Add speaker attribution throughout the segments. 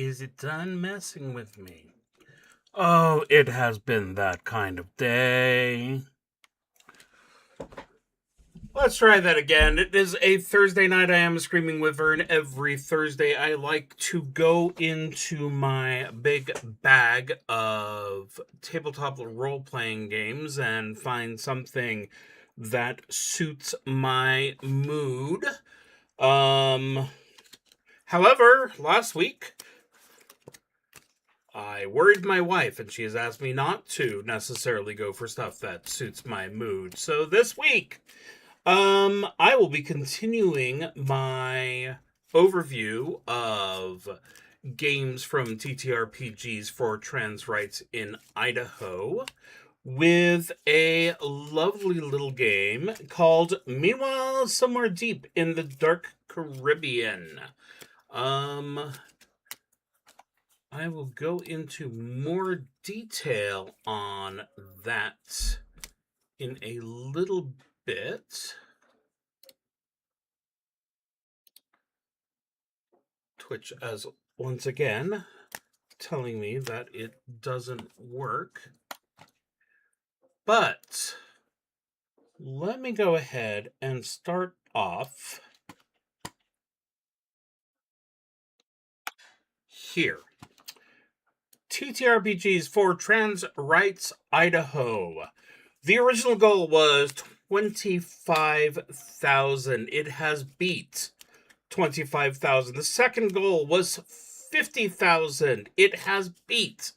Speaker 1: Is it done messing with me? Oh, it has been that kind of day. Let's try that again. It is a Thursday night. I am a Screaming Wyvern. Every Thursday, I like to go into my big bag of tabletop role-playing games and find something that suits my mood. However, last week, I worried my wife, and she has asked me not to necessarily go for stuff that suits my mood. So this week, I will be continuing my overview of games from TTRPGs for trans rights in Idaho with a lovely little game called Meanwhile Somewhere Deep in the Dark Caribbean. I will go into more detail on that in a little bit. Twitch as once again telling me that it doesn't work. But let me go ahead and start off here. TTRPGs for Trans Rights Idaho. The original goal was 25,000. It has beat 25,000. The second goal was 50,000. It has beat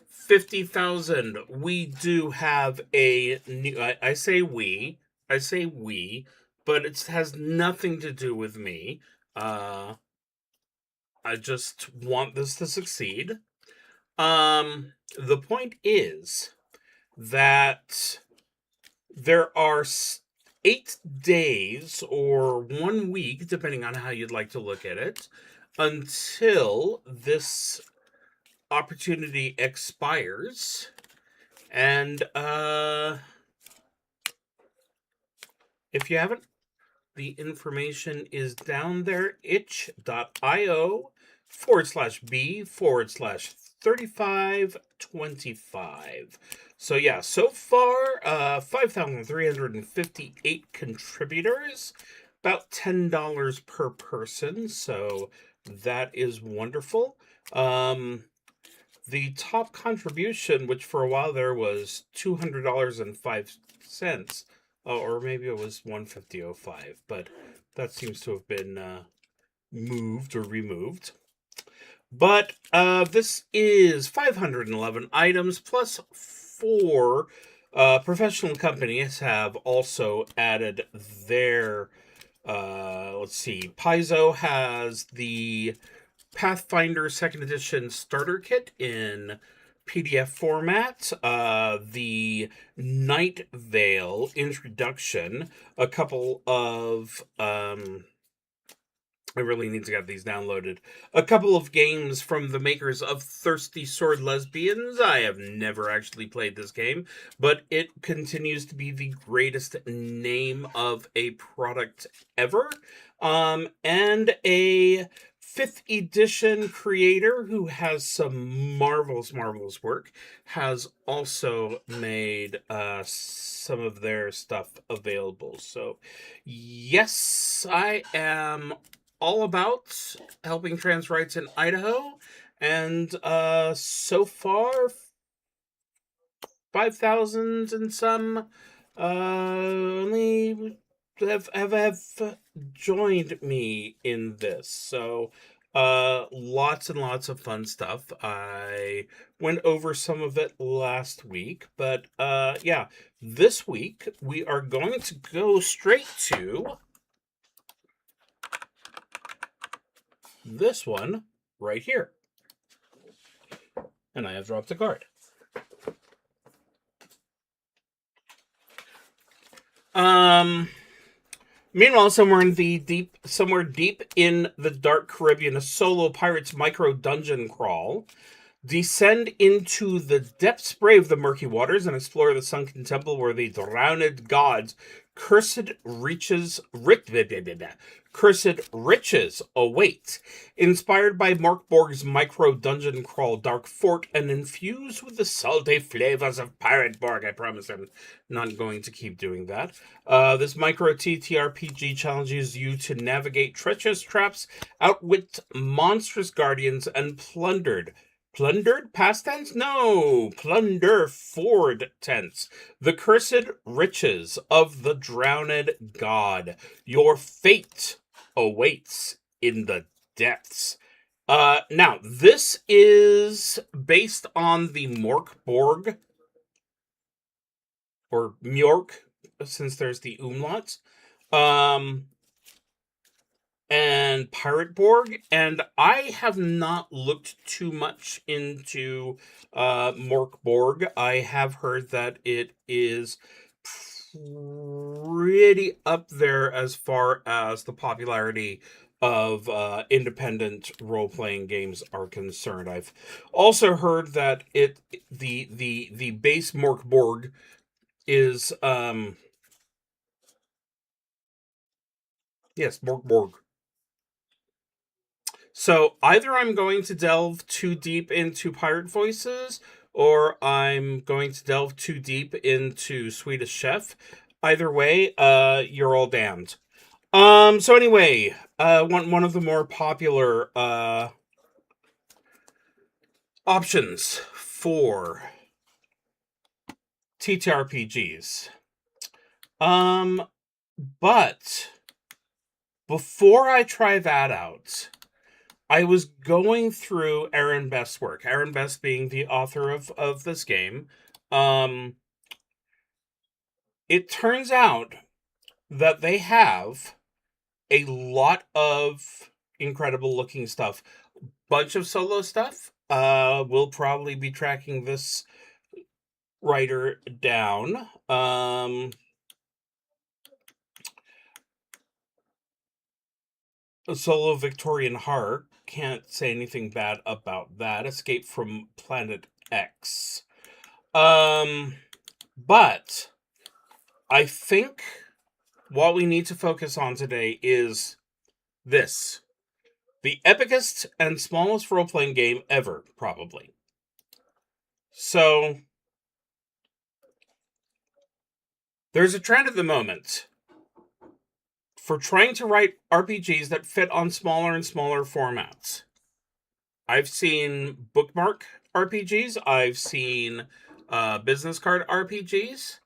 Speaker 1: 50,000. We do have a new, I say we, but it has nothing to do with me. I just want this to succeed. The point is that there are 8 days or 1 week, depending on how you'd like to look at it, until this opportunity expires. And if you haven't, the information is down there, itch.io/b/3525. So yeah, so far, 5,358 contributors, about $10 per person, so that is wonderful. The top contribution, which for a while there was $200.05, or maybe it was $150.05, but that seems to have been moved or removed. But this is 511 items, plus 4 professional companies have also added their, let's see, Paizo has the Pathfinder 2nd Edition Starter Kit in PDF format, the Night Veil Introduction, a couple of, I really need to get these downloaded, a couple of games from the makers of Thirsty Sword Lesbians. I have never actually played this game, but it continues to be the greatest name of a product ever, and a 5th edition creator who has some marvelous work has also made some of their stuff available. So yes, I am all about helping trans rights in Idaho, and so far 5,000 and some only have joined me in this. So lots and lots of fun stuff. I went over some of it last week, but yeah, this week we are going to go straight to this one right here. And I have dropped a card. Meanwhile, somewhere deep in the dark Caribbean, a solo pirate's micro dungeon crawl. Descend into the depths, brave the murky waters, and explore the sunken temple where the drowned gods Cursed riches await. Inspired by Mark Borg's micro dungeon crawl Dark Fort and infused with the salty flavors of Pirate Borg. I promise I'm not going to keep doing that. This micro TTRPG challenges you to navigate treacherous traps, outwit monstrous guardians, and plundered past tense? No, plunder forward tense. The cursed riches of the drowned god. Your fate awaits in the depths. Now, this is based on the Mork Borg, or Mjork, since there's the umlauts. And Pirate Borg, and I have not looked too much into Mork Borg. I have heard that it is pretty up there as far as the popularity of independent role-playing games are concerned. I've also heard that the base Mork Borg is yes, Mork Borg. So either I'm going to delve too deep into pirate voices, or I'm going to delve too deep into Swedish Chef. Either way, you're all damned. So anyway, one of the more popular options for TTRPGs. But before I try that out, I was going through Aaron Best's work. Aaron Best being the author of this game. It turns out that they have a lot of incredible looking stuff. Bunch of solo stuff. We'll probably be tracking this writer down. A solo Victorian Heart. Can't say anything bad about that. Escape from Planet X. But I think what we need to focus on today is this. The epicest and smallest role-playing game ever, probably. So, there's a trend at the moment for trying to write RPGs that fit on smaller and smaller formats. I've seen bookmark RPGs. I've seen business card RPGs.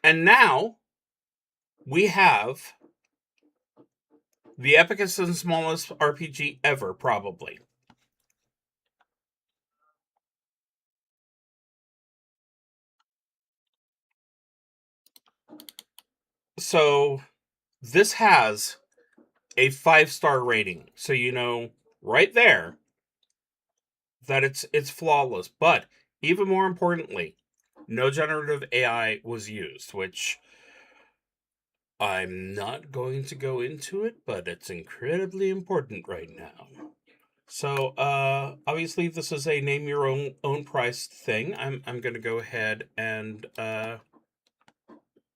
Speaker 1: And now, we have the epicest and smallest RPG ever, probably. So, this has a 5-star rating. So you know right there that it's flawless. But even more importantly, no generative AI was used, which I'm not going to go into it, but it's incredibly important right now. So obviously this is a name your own price thing. I'm going to go ahead and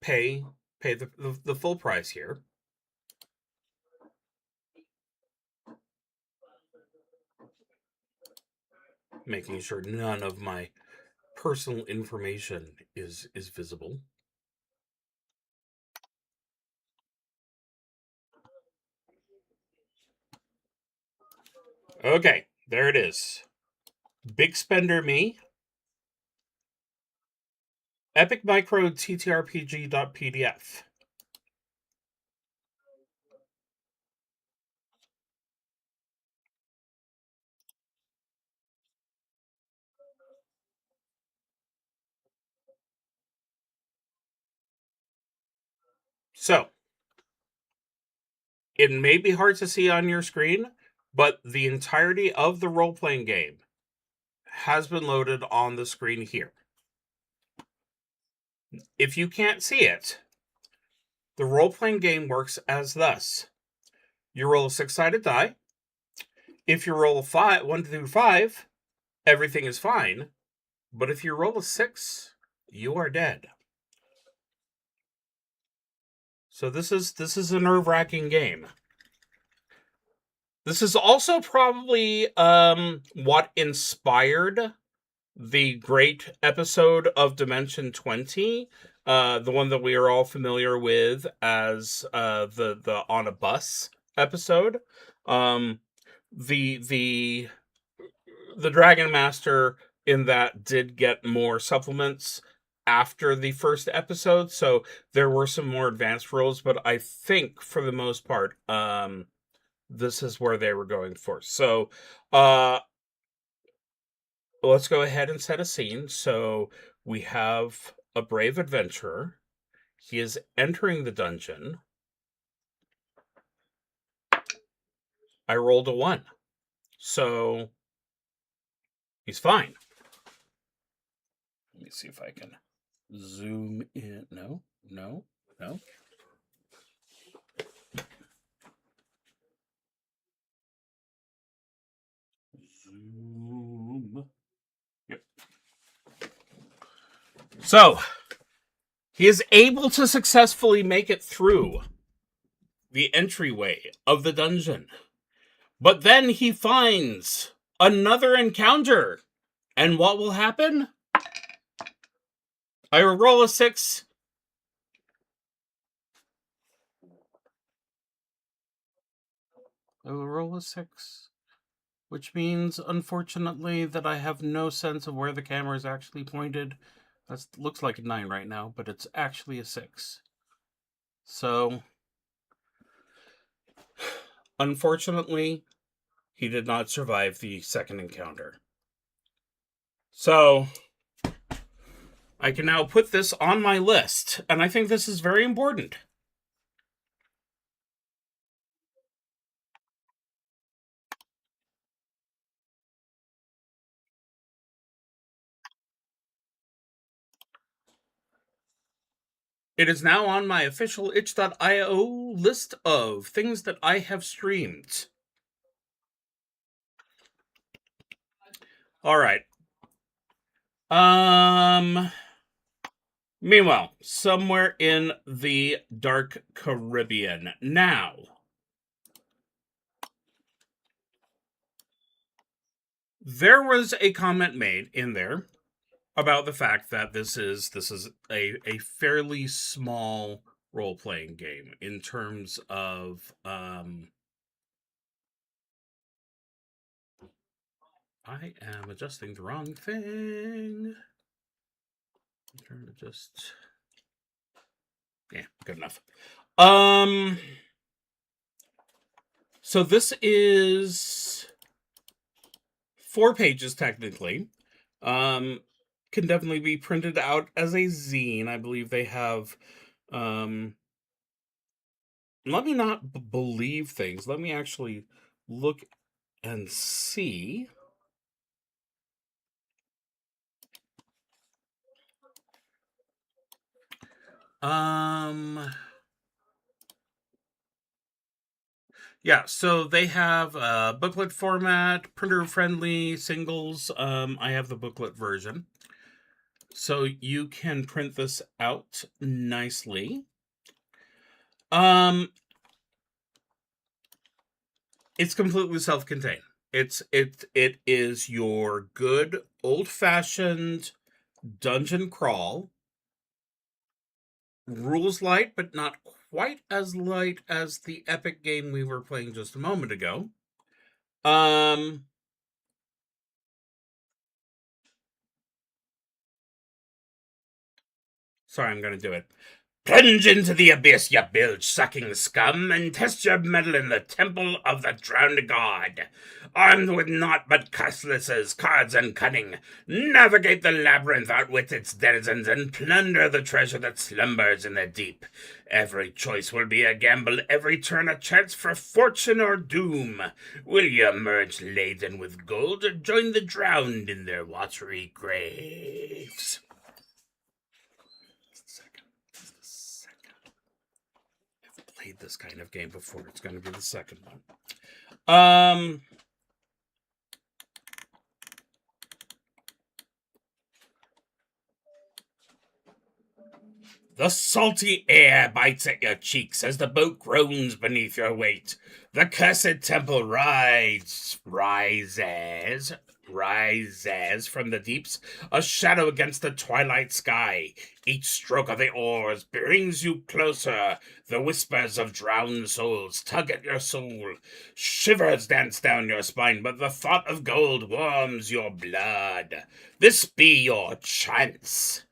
Speaker 1: pay the full price here. Making sure none of my personal information is visible. Okay, there it is. Big spender me. Epic Micro TTRPG.pdf. So, it may be hard to see on your screen, but the entirety of the role-playing game has been loaded on the screen here. If you can't see it, the role-playing game works as thus. You roll a 6-sided die. If you roll a 1 through 5, everything is fine. But if you roll a 6, you are dead. So this is a nerve-wracking game. This is also probably what inspired the great episode of Dimension 20, the one that we are all familiar with as the On a Bus episode. The Dragon Master in that did get more supplements after the first episode, so there were some more advanced rules, but I think for the most part, this is where they were going for. So, let's go ahead and set a scene. So we have a brave adventurer. He is entering the dungeon. I rolled a 1. So he's fine. Let me see if I can zoom in. No. Zoom. Yep. So he is able to successfully make it through the entryway of the dungeon. But then he finds another encounter. And what will happen? I will roll a 6. I will roll a 6. Which means, unfortunately, that I have no sense of where the camera is actually pointed. That looks like a 9 right now, but it's actually a 6. So, unfortunately, he did not survive the second encounter. So, I can now put this on my list, and I think this is very important. It is now on my official itch.io list of things that I have streamed. All right. Meanwhile, somewhere in the dark Caribbean. Now, there was a comment made in there about the fact that this is a fairly small role-playing game in terms of I am adjusting the wrong thing. I'm trying to just good enough. So this is 4 pages technically. Can definitely be printed out as a zine. I believe they have let me not believe things. Let me actually look and see. Yeah, so they have booklet format, printer friendly singles. I have the booklet version. So you can print this out nicely. It's completely self-contained. It is your good old-fashioned dungeon crawl. Rules light, but not quite as light as the epic game we were playing just a moment ago. Sorry, I'm gonna do it. Plunge into the abyss, you bilge-sucking scum, and test your mettle in the temple of the drowned god. Armed with naught but cutlasses, cards, and cunning, navigate the labyrinth, outwit its denizens, and plunder the treasure that slumbers in the deep. Every choice will be a gamble, every turn a chance for fortune or doom. Will you emerge laden with gold, or join the drowned in their watery graves? Played this kind of game before. It's going to be the second one. The salty air bites at your cheeks as the boat groans beneath your weight. The cursed temple rises from the deeps, a shadow against the twilight sky. Each stroke of the oars brings you closer. The whispers of drowned souls tug at your soul. Shivers dance down your spine, but the thought of gold warms your blood. This be your chance.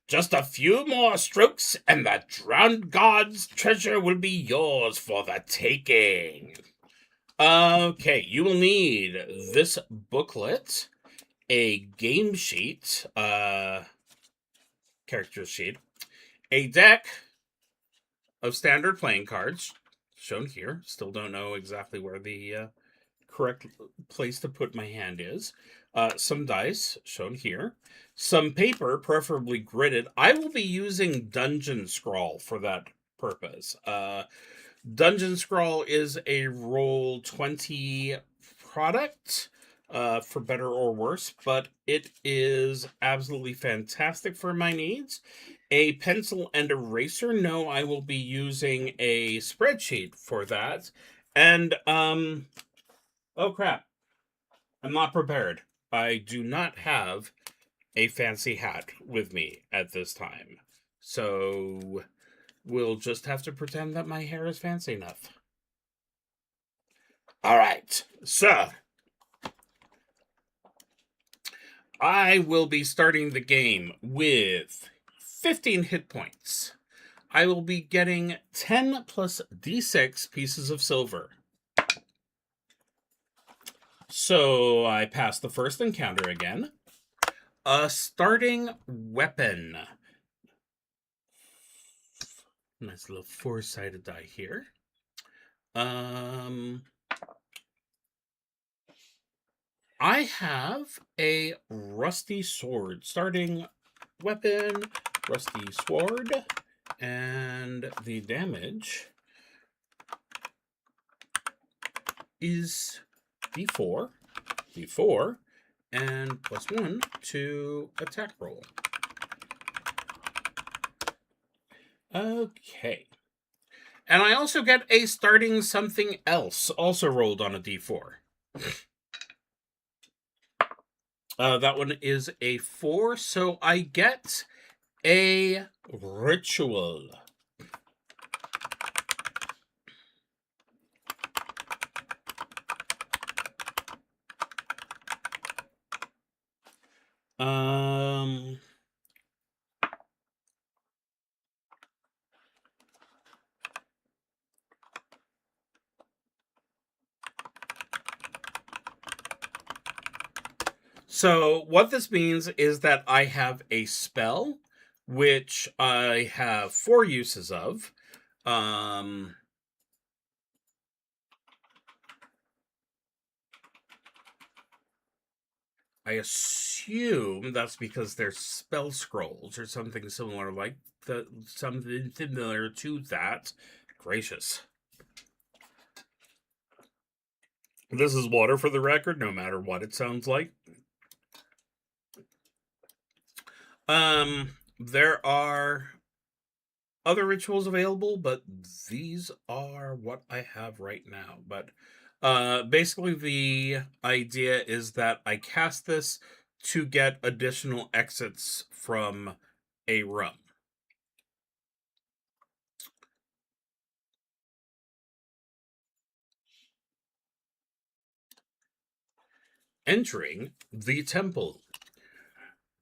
Speaker 1: Just a few more strokes, and the drowned god's treasure will be yours for the taking. Okay, you will need this booklet, a game sheet, character sheet, a deck of standard playing cards, shown here. Still don't know exactly where the correct place to put my hand is. Some dice, shown here. Some paper, preferably gridded. I will be using Dungeon Scrawl for that purpose. Dungeon Scrawl is a Roll20 product, for better or worse, but it is absolutely fantastic for my needs. A pencil and eraser. No, I will be using a spreadsheet for that. And, oh crap. I'm not prepared. I do not have a fancy hat with me at this time. So we'll just have to pretend that my hair is fancy enough. All right, so I will be starting the game with 15 hit points. I will be getting 10 plus d6 pieces of silver. So I pass the first encounter again. A starting weapon. Nice little four-sided die here. I have a rusty sword. Starting weapon, rusty sword, and the damage is d4, and +1 to attack roll. Okay. And I also get a starting something else, also rolled on a d4. That one is a 4, so I get a ritual. So what this means is that I have a spell, which I have 4 uses of. I assume that's because they're spell scrolls or something similar something similar to that. Gracious. This is water for the record, no matter what it sounds like. There are other rituals available, but these are what I have right now. But basically the idea is that I cast this to get additional exits from a room. Entering the temple.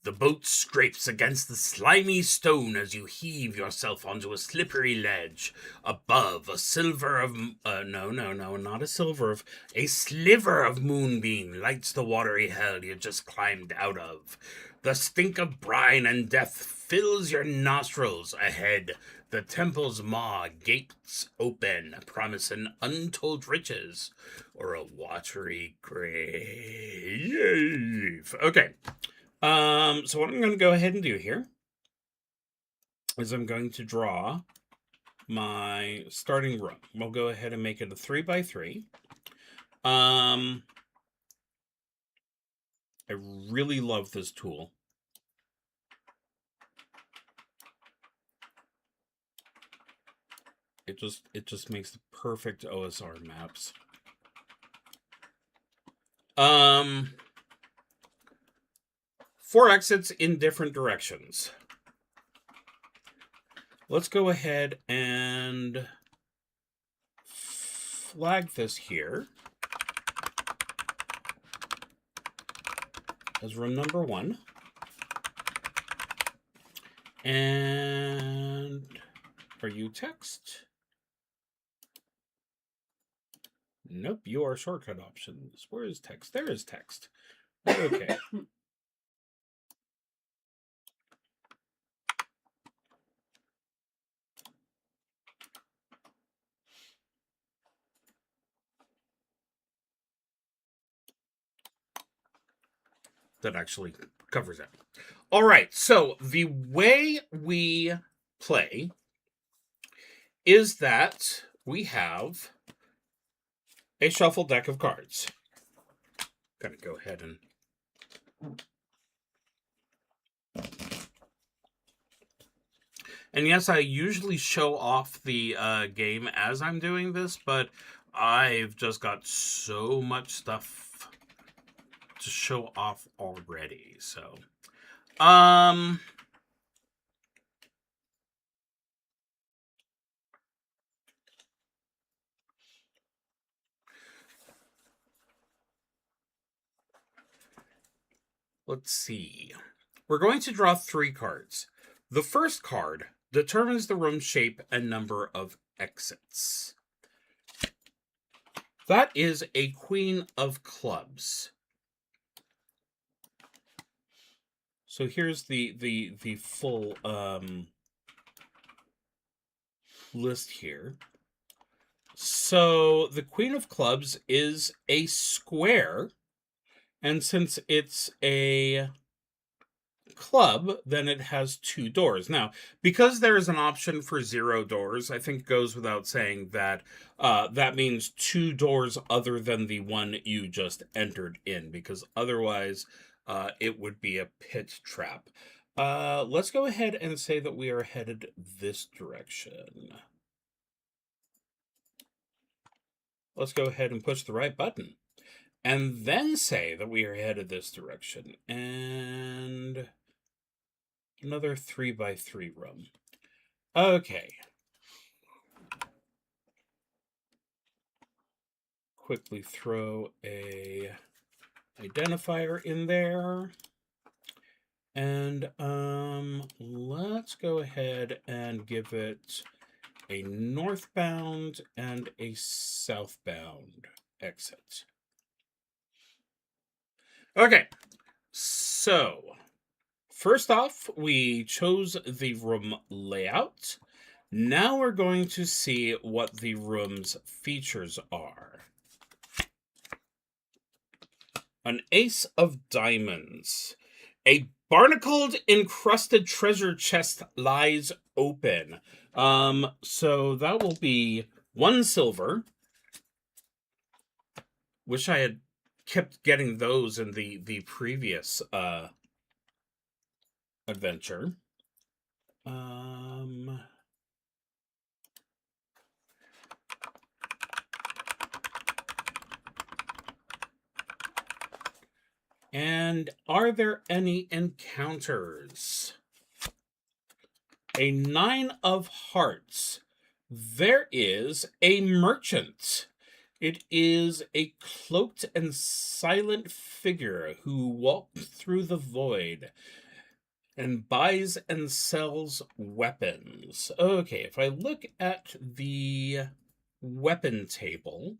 Speaker 1: The boat scrapes against the slimy stone as you heave yourself onto a slippery ledge. Above, a sliver of moonbeam lights the watery hell you just climbed out of. The stink of brine and death fills your nostrils. Ahead, the temple's maw gapes open, promising untold riches or a watery grave. Okay. So what I'm going to go ahead and do here is I'm going to draw my starting room. We'll go ahead and make it a 3x3. I really love this tool. It just makes the perfect OSR maps. 4 exits in different directions. Let's go ahead and flag this here as room number 1. And are you text? Nope, you are shortcut options. Where is text? There is text. Okay. That actually covers it. All right, so the way we play is that we have a shuffle deck of cards. Gotta go ahead and... And yes, I usually show off the game as I'm doing this, but I've just got so much stuff to show off already, so... Let's see. We're going to draw 3 cards. The first card determines the room shape and number of exits. That is a Queen of Clubs. So here's the full list here. So the Queen of Clubs is a square, and since it's a club, then it has 2 doors. Now, because there is an option for 0 doors, I think it goes without saying that that means 2 doors other than the one you just entered in, because otherwise it would be a pit trap. Let's go ahead and say that we are headed this direction. Let's go ahead and push the right button. And then say that we are headed this direction. And another 3x3 room. Okay. Quickly throw a identifier in there. And let's go ahead and give it a northbound and a southbound exit. Okay, so first off, we chose the room layout. Now we're going to see what the room's features are. An ace of diamonds. A barnacled encrusted treasure chest lies open. So that will be 1 silver. Wish I had kept getting those in the previous adventure. And are there any encounters? A 9 of hearts. There is a merchant. It is a cloaked and silent figure who walks through the void and buys and sells weapons. Okay, if I look at the weapon table,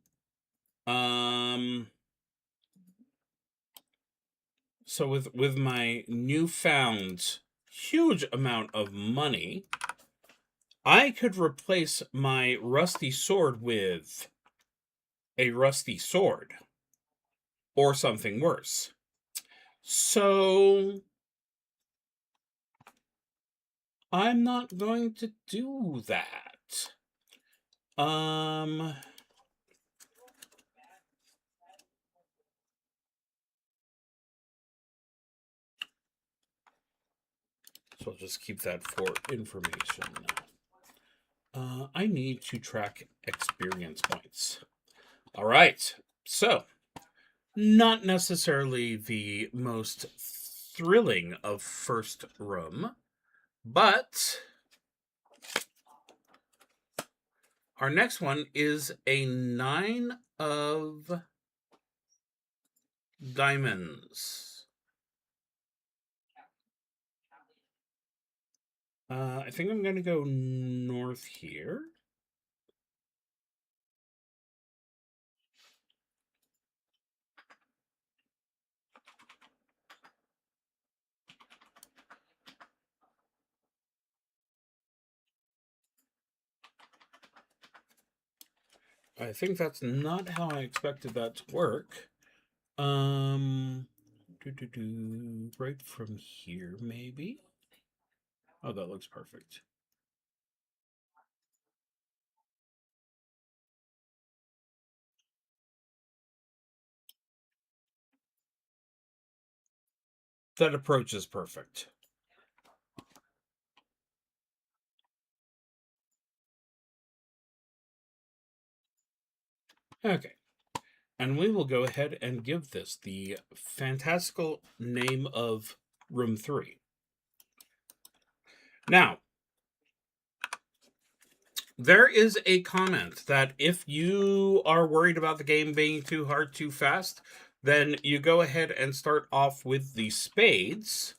Speaker 1: so with my newfound huge amount of money, I could replace my rusty sword with a rusty sword or something worse. So I'm not going to do that. So I'll just keep that for information. I need to track experience points. All right. So, not necessarily the most thrilling of first room, but our next one is a 9 of diamonds. I think I'm going to go north here. I think that's not how I expected that to work. Right from here, maybe? Oh, that looks perfect. That approach is perfect. Okay. And we will go ahead and give this the fantastical name of Room 3. Now, there is a comment that if you are worried about the game being too hard too fast, then you go ahead and start off with the spades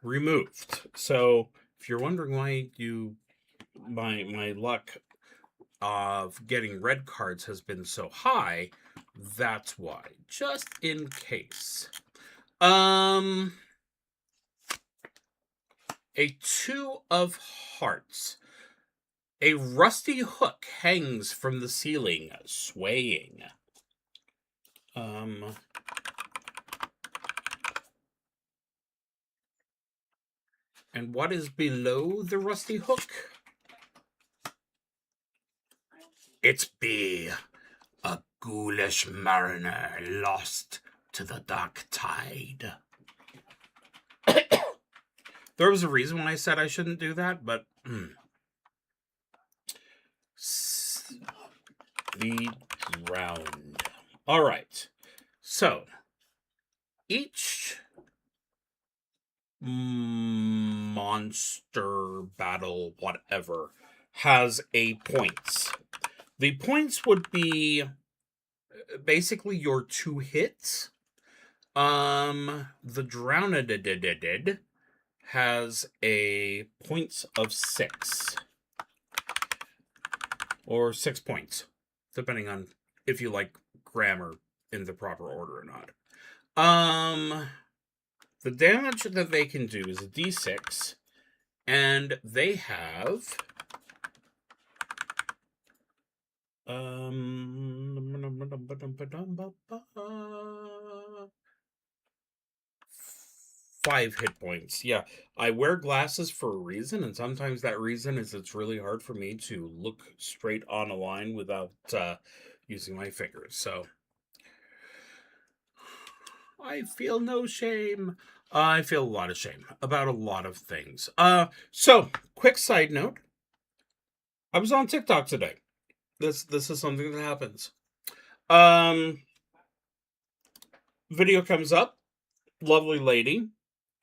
Speaker 1: removed. So if you're wondering why my luck of getting red cards has been so high, that's why. Just in case. A 2 of hearts. A rusty hook hangs from the ceiling, swaying. And what is below the rusty hook? It's be a ghoulish mariner lost to the dark tide. There was a reason why I said I shouldn't do that, but the drowned. All right. So each monster battle, whatever, has a points. The points would be basically your 2 hits. The drowned has a points of 6. Or 6 points, depending on if you like grammar in the proper order or not. The damage that they can do is a d6, and they have 5 hit points. Yeah, I wear glasses for a reason, and sometimes that reason is it's really hard for me to look straight on a line without using my fingers. So I feel no shame. I feel a lot of shame about a lot of things. So quick side note: I was on TikTok today. This is something that happens. Video comes up. Lovely lady.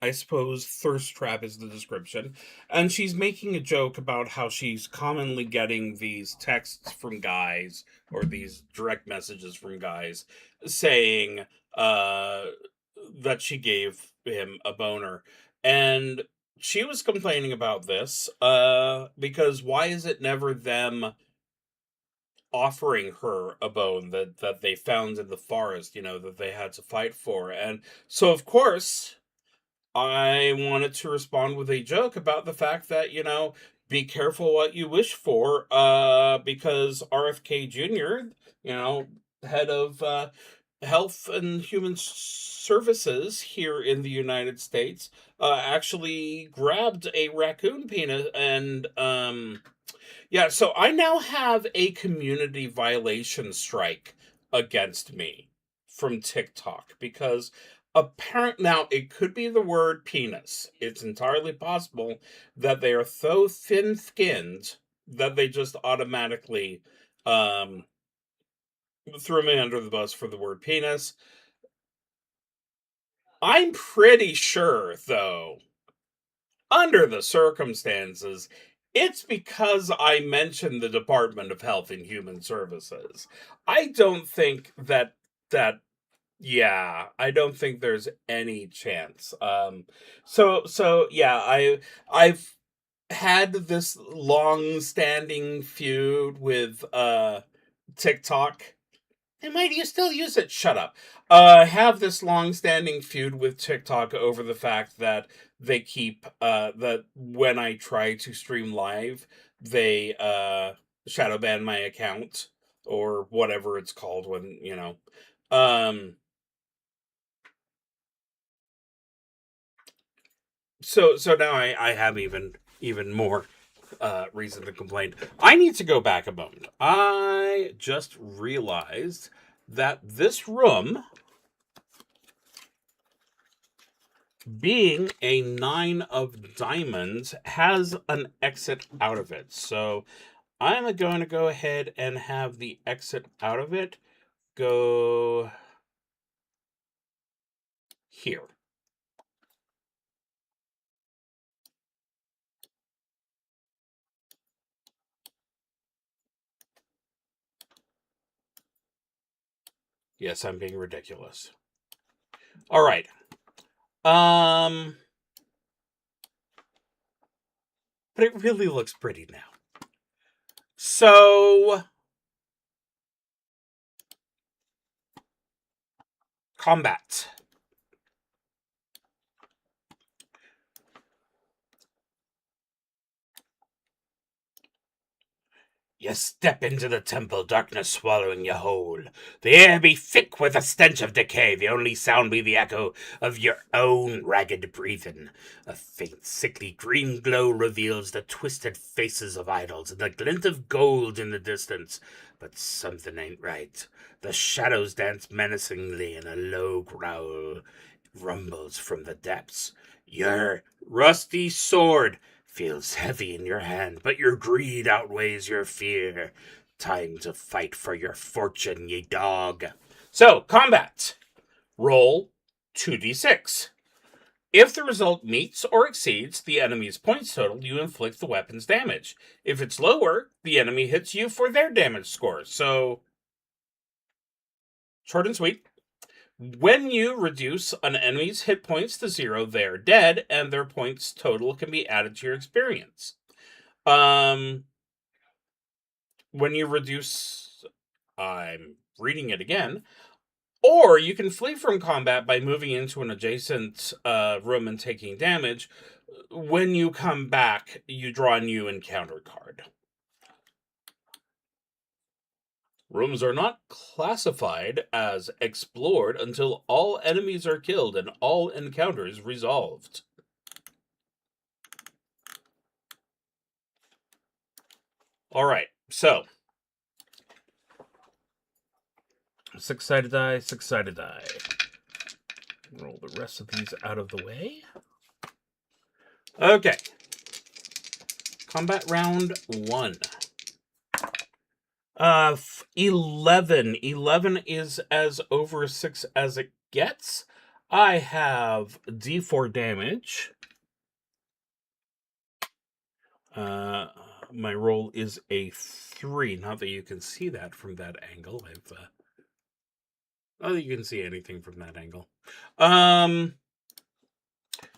Speaker 1: I suppose thirst trap is the description. And she's making a joke about how she's commonly getting these texts from guys or these direct messages from guys saying that she gave him a boner. And she was complaining about this because why is it never them offering her a bone that they found in the forest, that they had to fight for? And so, of course, I wanted to respond with a joke about the fact that, be careful what you wish for, because RFK Jr., head of Health and Human Services here in the United States, actually grabbed a raccoon penis and, yeah, so I now have a community violation strike against me from TikTok because now it could be the word penis. It's entirely possible that they are so thin-skinned that they just automatically um, threw me under the bus for the word penis. I'm pretty sure, though, under the circumstances, it's because I mentioned the Department of Health and Human Services. I don't think that yeah, I don't think there's any chance. So yeah, I've had this long-standing feud with TikTok. Hey, Mate, do you still use it? Shut up. Have this long-standing feud with TikTok over the fact that they keep that when I try to stream live, they shadow ban my account or whatever it's called when, you know. Um so now I have even more reason to complain. I need to go back a moment. I just realized that this room, being a 9 of diamonds, has an exit out of it. So I'm going to go ahead and have the exit out of it go here. Yes, I'm being ridiculous. All right. But it really looks pretty now. So combat. You step into the temple, darkness swallowing you whole. The air be thick with the stench of decay, the only sound be the echo of your own ragged breathing. A faint, sickly green glow reveals the twisted faces of idols and the glint of gold in the distance. But something ain't right. The shadows dance menacingly, and a low growl rumbles from the depths. Your rusty sword feels heavy in your hand, but your greed outweighs your fear. Time to fight for your fortune, ye dog. So, combat. Roll 2d6. If the result meets or exceeds the enemy's points total, you inflict the weapon's damage. If it's lower, the enemy hits you for their damage score. So, short and sweet. When you reduce an enemy's hit points to 0, they're dead, and their points total can be added to your experience. When you reduce, I'm reading it again, or you can flee from combat by moving into an adjacent room and taking damage. When you come back, you draw a new encounter card. Rooms are not classified as explored until all enemies are killed and all encounters resolved. All right, so 6-sided die, 6-sided die. Roll the rest of these out of the way. Okay. Combat round 1. 11. 11 is as over 6 as it gets. I have D4 damage. My roll is a 3. Not that you can see that from that angle. Not that you can see anything from that angle.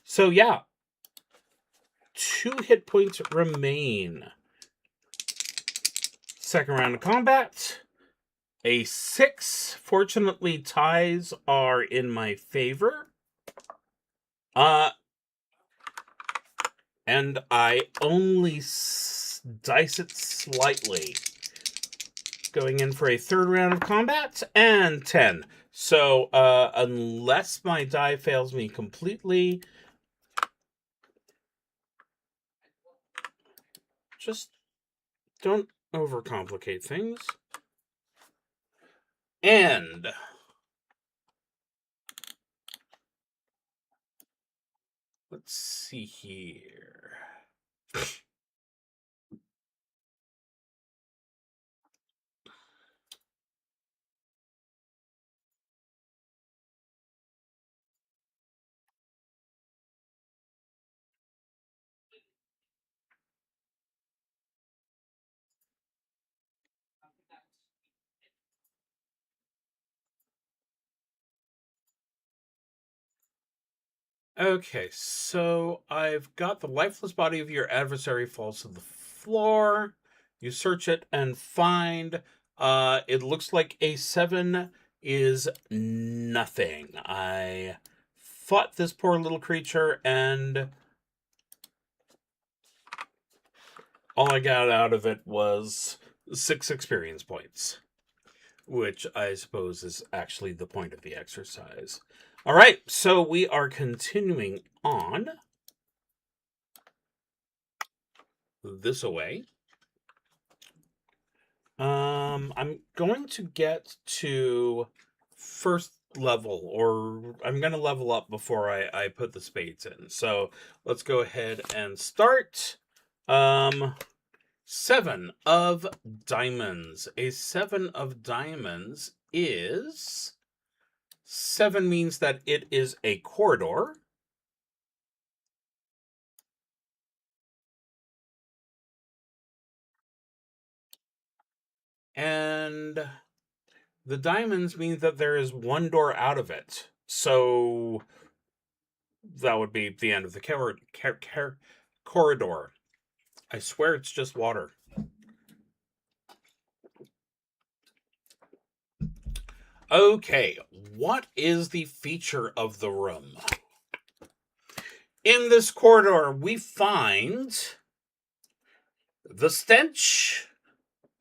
Speaker 1: So yeah. 2 hit points remain. Second round of combat. A 6. Fortunately, ties are in my favor. And I only dice it slightly. Going in for a third round of combat, and 10. So, unless my die fails me completely, just don't overcomplicate things. And let's see here. Okay, so I've got the lifeless body of your adversary falls to the floor. You search it and find it looks like a 7 is nothing. I fought this poor little creature and all I got out of it was 6 experience points, which I suppose is actually the point of the exercise. All right, so we are continuing on this away. I'm going to get to first level, or I'm going to level up before I put the spades in. So let's go ahead and start. 7 of diamonds. A 7 of diamonds is 7 means that it is a corridor. And the diamonds mean that there is one door out of it. So that would be the end of the corridor. I swear it's just water. Okay, what is the feature of the room? In this corridor, we find the stench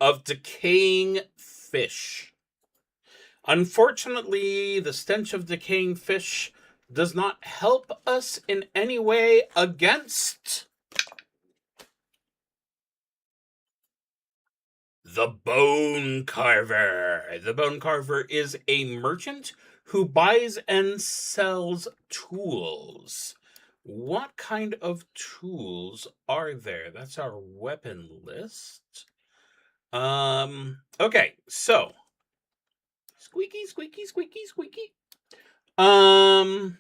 Speaker 1: of decaying fish. Unfortunately, the stench of decaying fish does not help us in any way against the Bone Carver. The Bone Carver is a merchant who buys and sells tools. What kind of tools are there? That's our weapon list. Okay, so squeaky, squeaky, squeaky, squeaky. I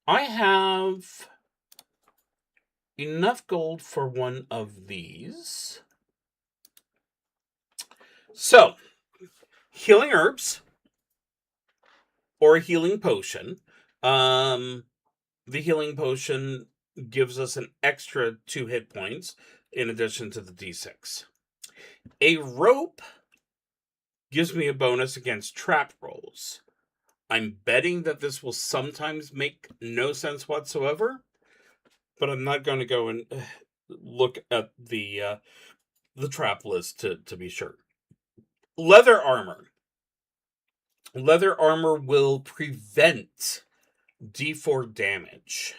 Speaker 1: have enough gold for one of these. So, healing herbs or a healing potion. The healing potion gives us an extra 2 hit points in addition to the d6. A rope gives me a bonus against trap rolls. I'm betting that this will sometimes make no sense whatsoever, but I'm not going to go and look at the trap list to be sure. Leather armor. Leather armor will prevent D4 damage.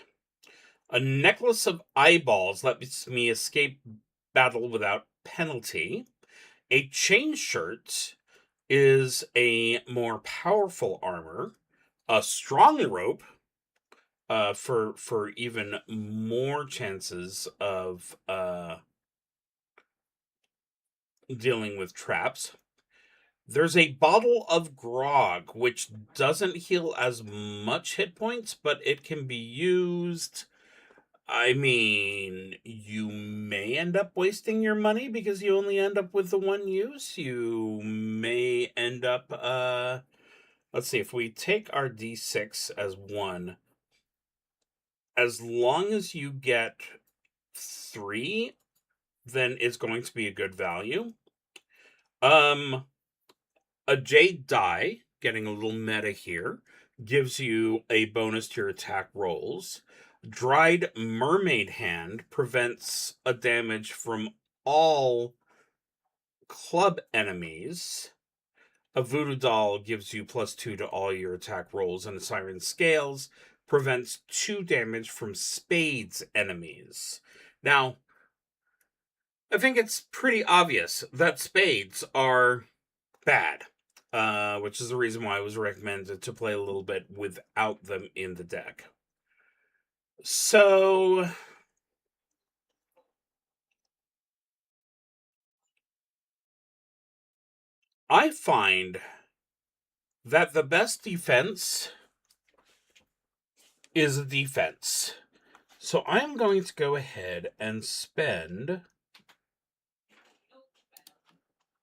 Speaker 1: A necklace of eyeballs lets me escape battle without penalty. A chain shirt is a more powerful armor. A strong rope for even more chances of dealing with traps. There's a bottle of grog, which doesn't heal as much hit points, but it can be used. I mean, you may end up wasting your money because you only end up with the one use. You may end up, let's see, if we take our D6 as 1, as long as you get 3, then it's going to be a good value. A jade die, getting a little meta here, gives you a bonus to your attack rolls. Dried mermaid hand prevents a damage from all club enemies. A voodoo doll gives you +2 to all your attack rolls, and a siren scales prevents 2 damage from spades enemies. Now, I think it's pretty obvious that spades are bad. Which is the reason why it was recommended to play a little bit without them in the deck. So, I find that the best defense is a defense. So I'm going to go ahead and spend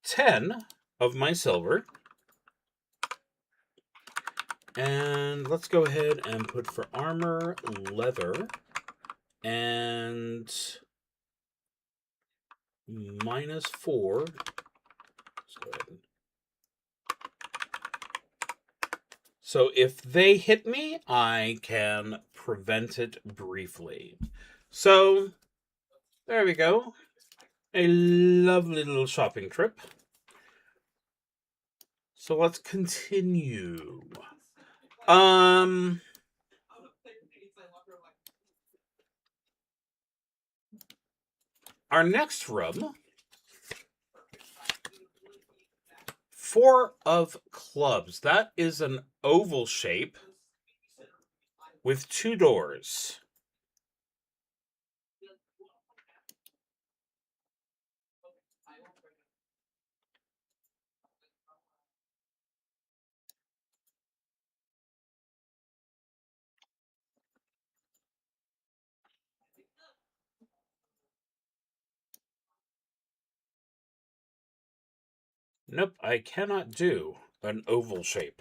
Speaker 1: 10 of my silver And let's go ahead and put for armor, leather, and -4. Let's go ahead. So if they hit me, I can prevent it briefly. So there we go. A lovely little shopping trip. So let's continue. Our next room, 4 of clubs. That is an oval shape with 2 doors. Nope, I cannot do an oval shape.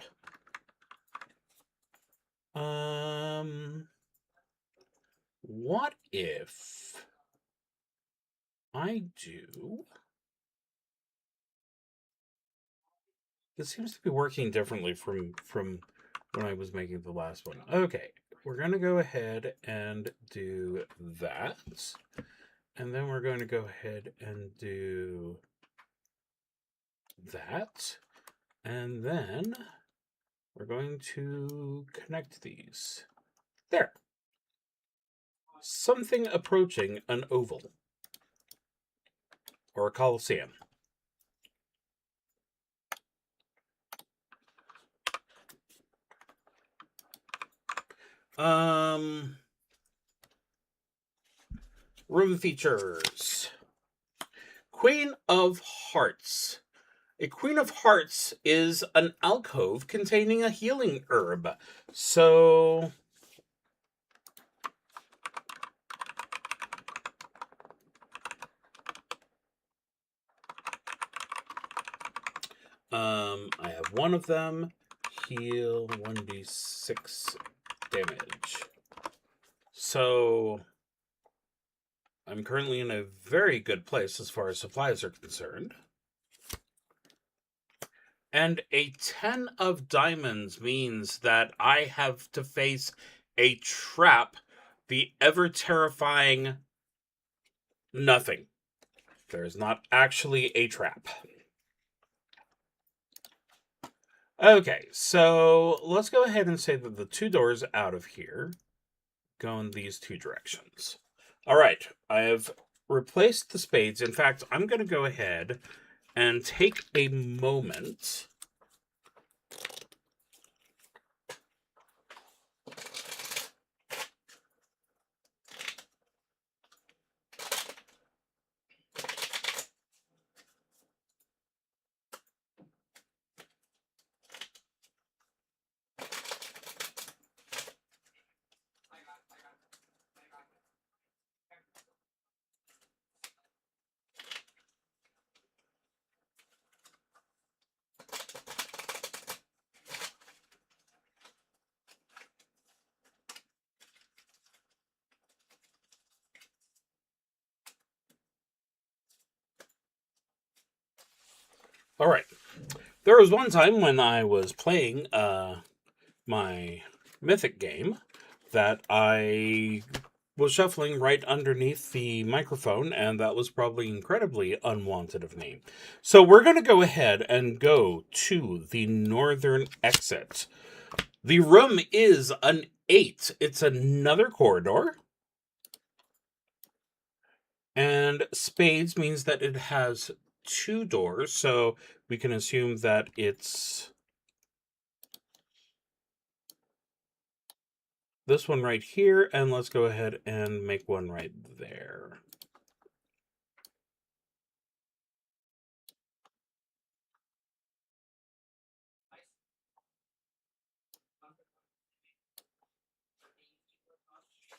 Speaker 1: What if I do... This seems to be working differently from when I was making the last one. Okay, we're going to go ahead and do that. And then we're going to go ahead and do that. And then we're going to connect these. There. Something approaching an oval. Or a coliseum. Room features. Queen of Hearts. A Queen of Hearts is an alcove containing a healing herb. So... I have one of them. Heal 1d6 damage. So... I'm currently in a very good place as far as supplies are concerned. And a 10 of diamonds means that I have to face a trap, the ever-terrifying nothing. There is not actually a trap. Okay, so let's go ahead and say that the 2 doors out of here go in these 2 directions. All right, I have replaced the spades. In fact, I'm going to go ahead and take a moment All right. There was one time when I was playing my Mythic game that I was shuffling right underneath the microphone, and that was probably incredibly unwanted of me. So we're going to go ahead and go to the northern exit. The room is an 8. It's another corridor. And spades means that it has 2 doors, so we can assume that it's this one right here, and let's go ahead and make one right there.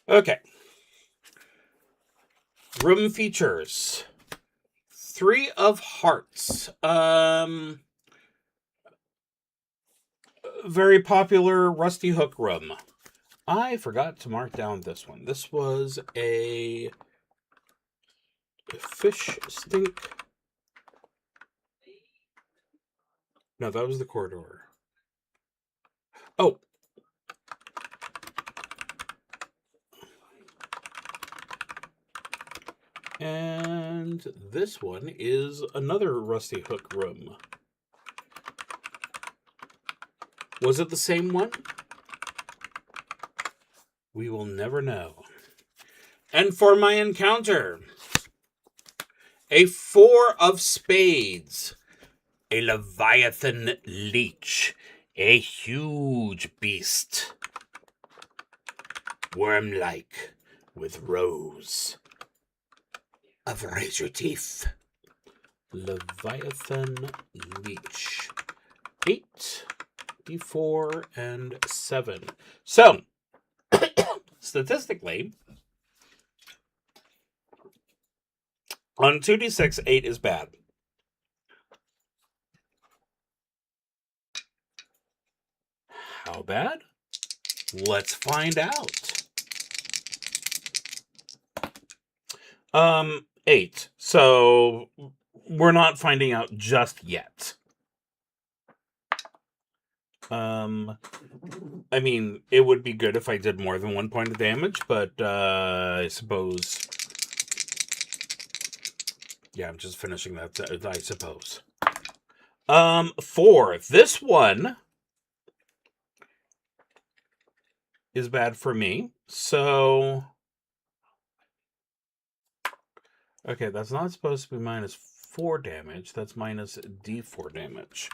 Speaker 1: Okay. Room features. 3 of Hearts. very popular Rusty Hook room. I forgot to mark down this one. This was a fish stink. No, that was the corridor. Oh. And this one is another Rusty Hook room. Was it the same one? We will never know. And for my encounter, a 4 of spades, a Leviathan leech, a huge beast, worm-like, with rows of razor teeth. Leviathan leech. 8, D4, and 7. So, statistically, on 2d6, 8 is bad. How bad? Let's find out. 8. So we're not finding out just yet. I mean, it would be good if I did more than 1 point of damage, but I suppose. Yeah, I'm just finishing that, I suppose. 4. This one is bad for me. So, okay, that's not supposed to be -4 damage. That's minus D4 damage.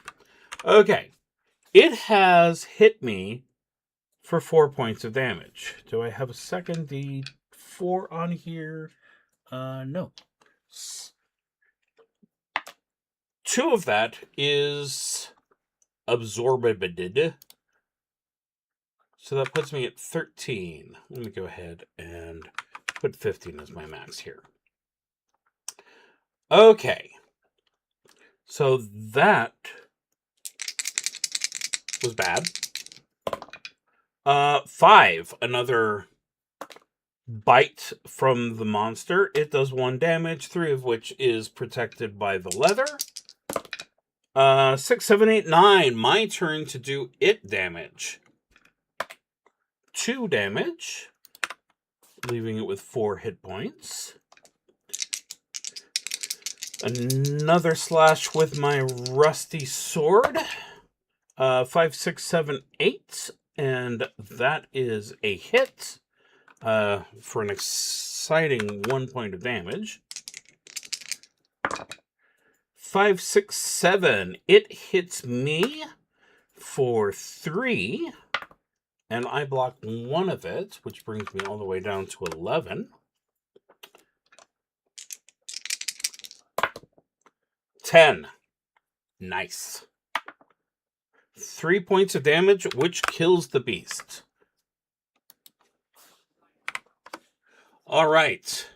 Speaker 1: Okay. It has hit me for 4 points of damage. Do I have a second D4 on here? No. 2 of that is absorbed. So that puts me at 13. Let me go ahead and put 15 as my max here. Okay. So that was bad. 5, another bite from the monster. It does 1 damage, 3 of which is protected by the leather. 6, 7, 8, 9. My turn to do it damage. 2 damage, leaving it with 4 hit points. Another slash with my rusty sword. 5, 6, 7, 8. And that is a hit for an exciting 1 point of damage. 5, 6, 7. It hits me for 3. And I block 1 of it, which brings me all the way down to 11. 10. Nice. 3 points of damage, which kills the beast. All right.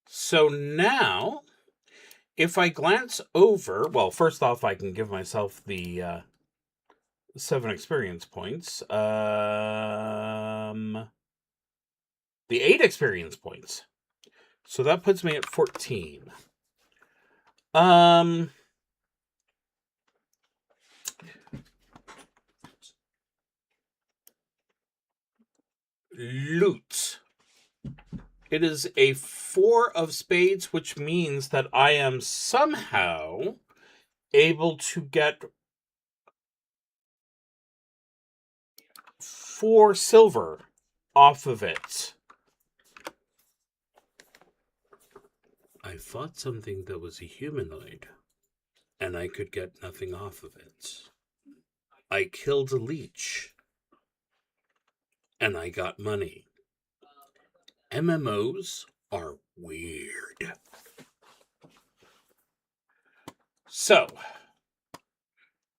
Speaker 1: So now, if I glance over, well, first off, I can give myself the 7 experience points. The 8 experience points. So that puts me at 14. Loot. It is a 4 of spades, which means that I am somehow able to get 4 silver off of it. I fought something that was a humanoid, and I could get nothing off of it. I killed a leech, and I got money. MMOs are weird. So,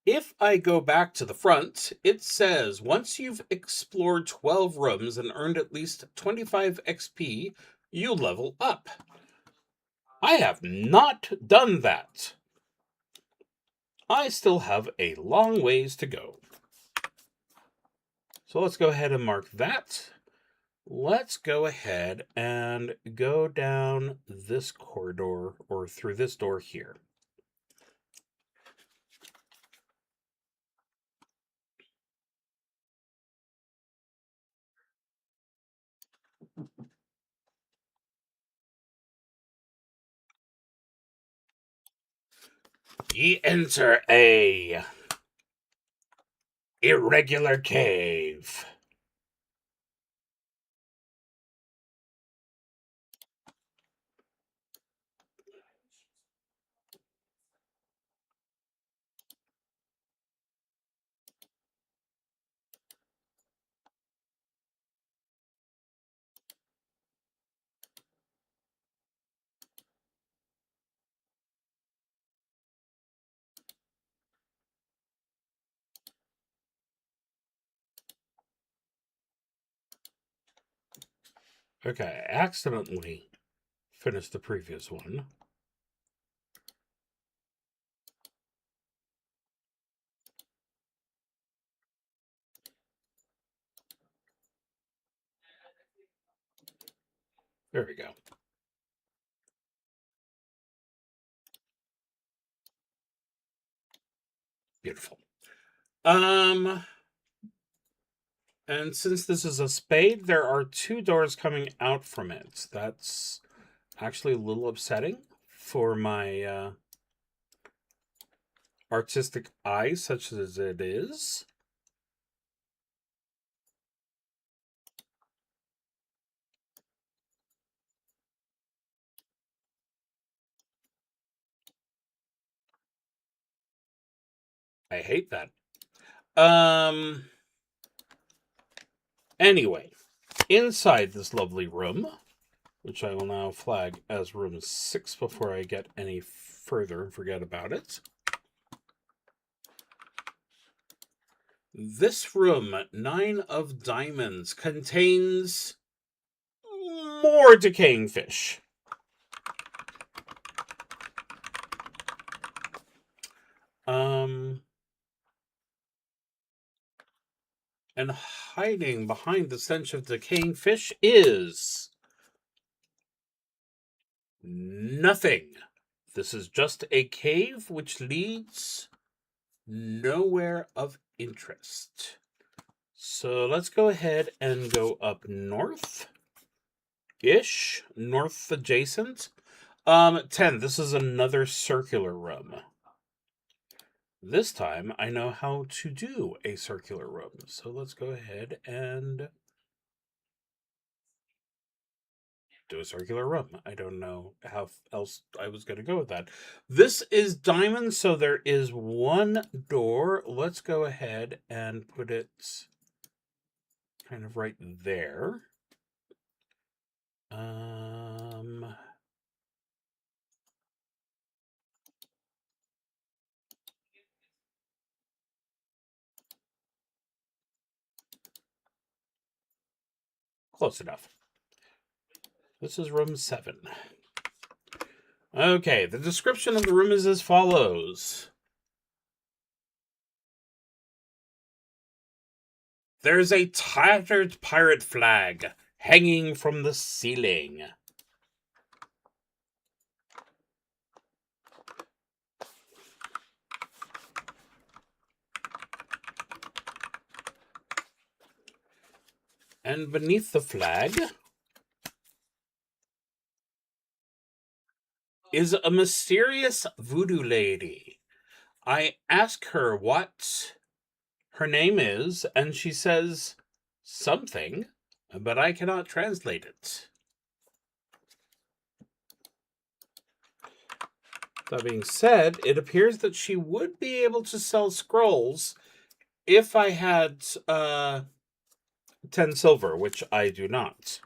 Speaker 1: if I go back to the front, it says, once you've explored 12 rooms and earned at least 25 XP, you level up. I have not done that. I still have a long ways to go. So let's go ahead and mark that. Let's go ahead and go down this corridor, or through this door here. Ye enter a irregular cave. Okay, I accidentally finished the previous one. There we go. Beautiful. And since this is a spade, there are 2 doors coming out from it. That's actually a little upsetting for my artistic eye, such as it is. I hate that. Anyway, inside this lovely room, which I will now flag as room 6 before I get any further and forget about it. This room, 9 of diamonds, contains more decaying fish. And hiding behind the stench of decaying fish is nothing. This is just a cave which leads nowhere of interest. So let's go ahead and go up north-ish, north adjacent. 10, this is another circular room. This time, I know how to do a circular room. So let's go ahead and do a circular room. I don't know how else I was going to go with that. This is diamond, so there is 1 door. Let's go ahead and put it kind of right there. Close enough. This is room 7. Okay, the description of the room is as follows. There's a tattered pirate flag hanging from the ceiling. And beneath the flag is a mysterious voodoo lady. I ask her what her name is, and she says something, but I cannot translate it. That being said, it appears that she would be able to sell scrolls if I had 10 silver, which I do not.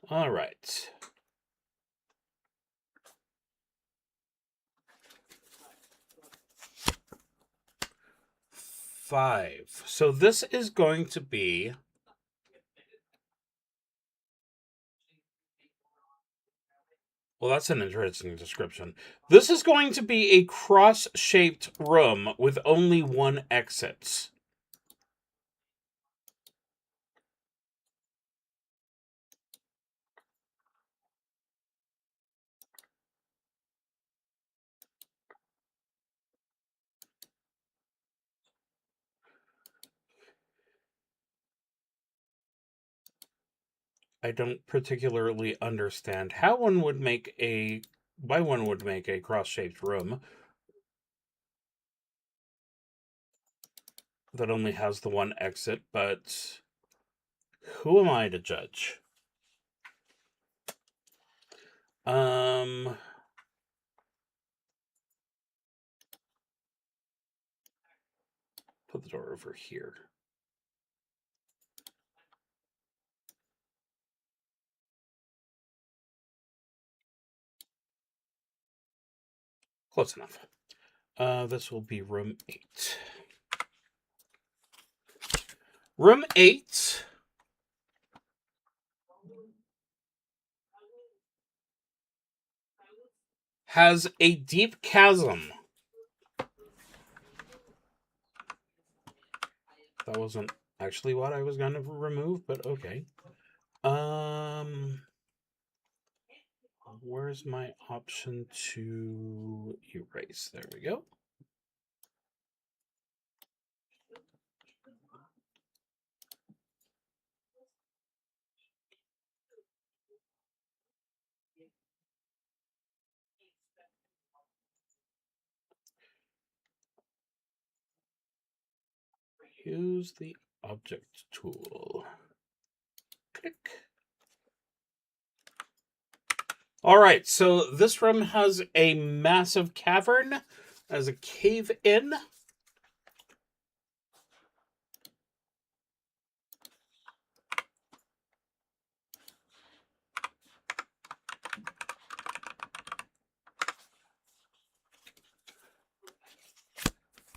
Speaker 1: All right. Five. So this is going to be Well, that's an interesting description. This is going to be a cross-shaped room with only one exit. I don't particularly understand how one would make why one would make a cross-shaped room that only has the one exit, but who am I to judge? Put the door over here. Close enough. This will be room 8. Room 8 has a deep chasm. That wasn't actually what I was going to remove, but okay. Where's my option to erase? There we go. Use the object tool. Click. All right, so this room has a massive cavern as a cave in.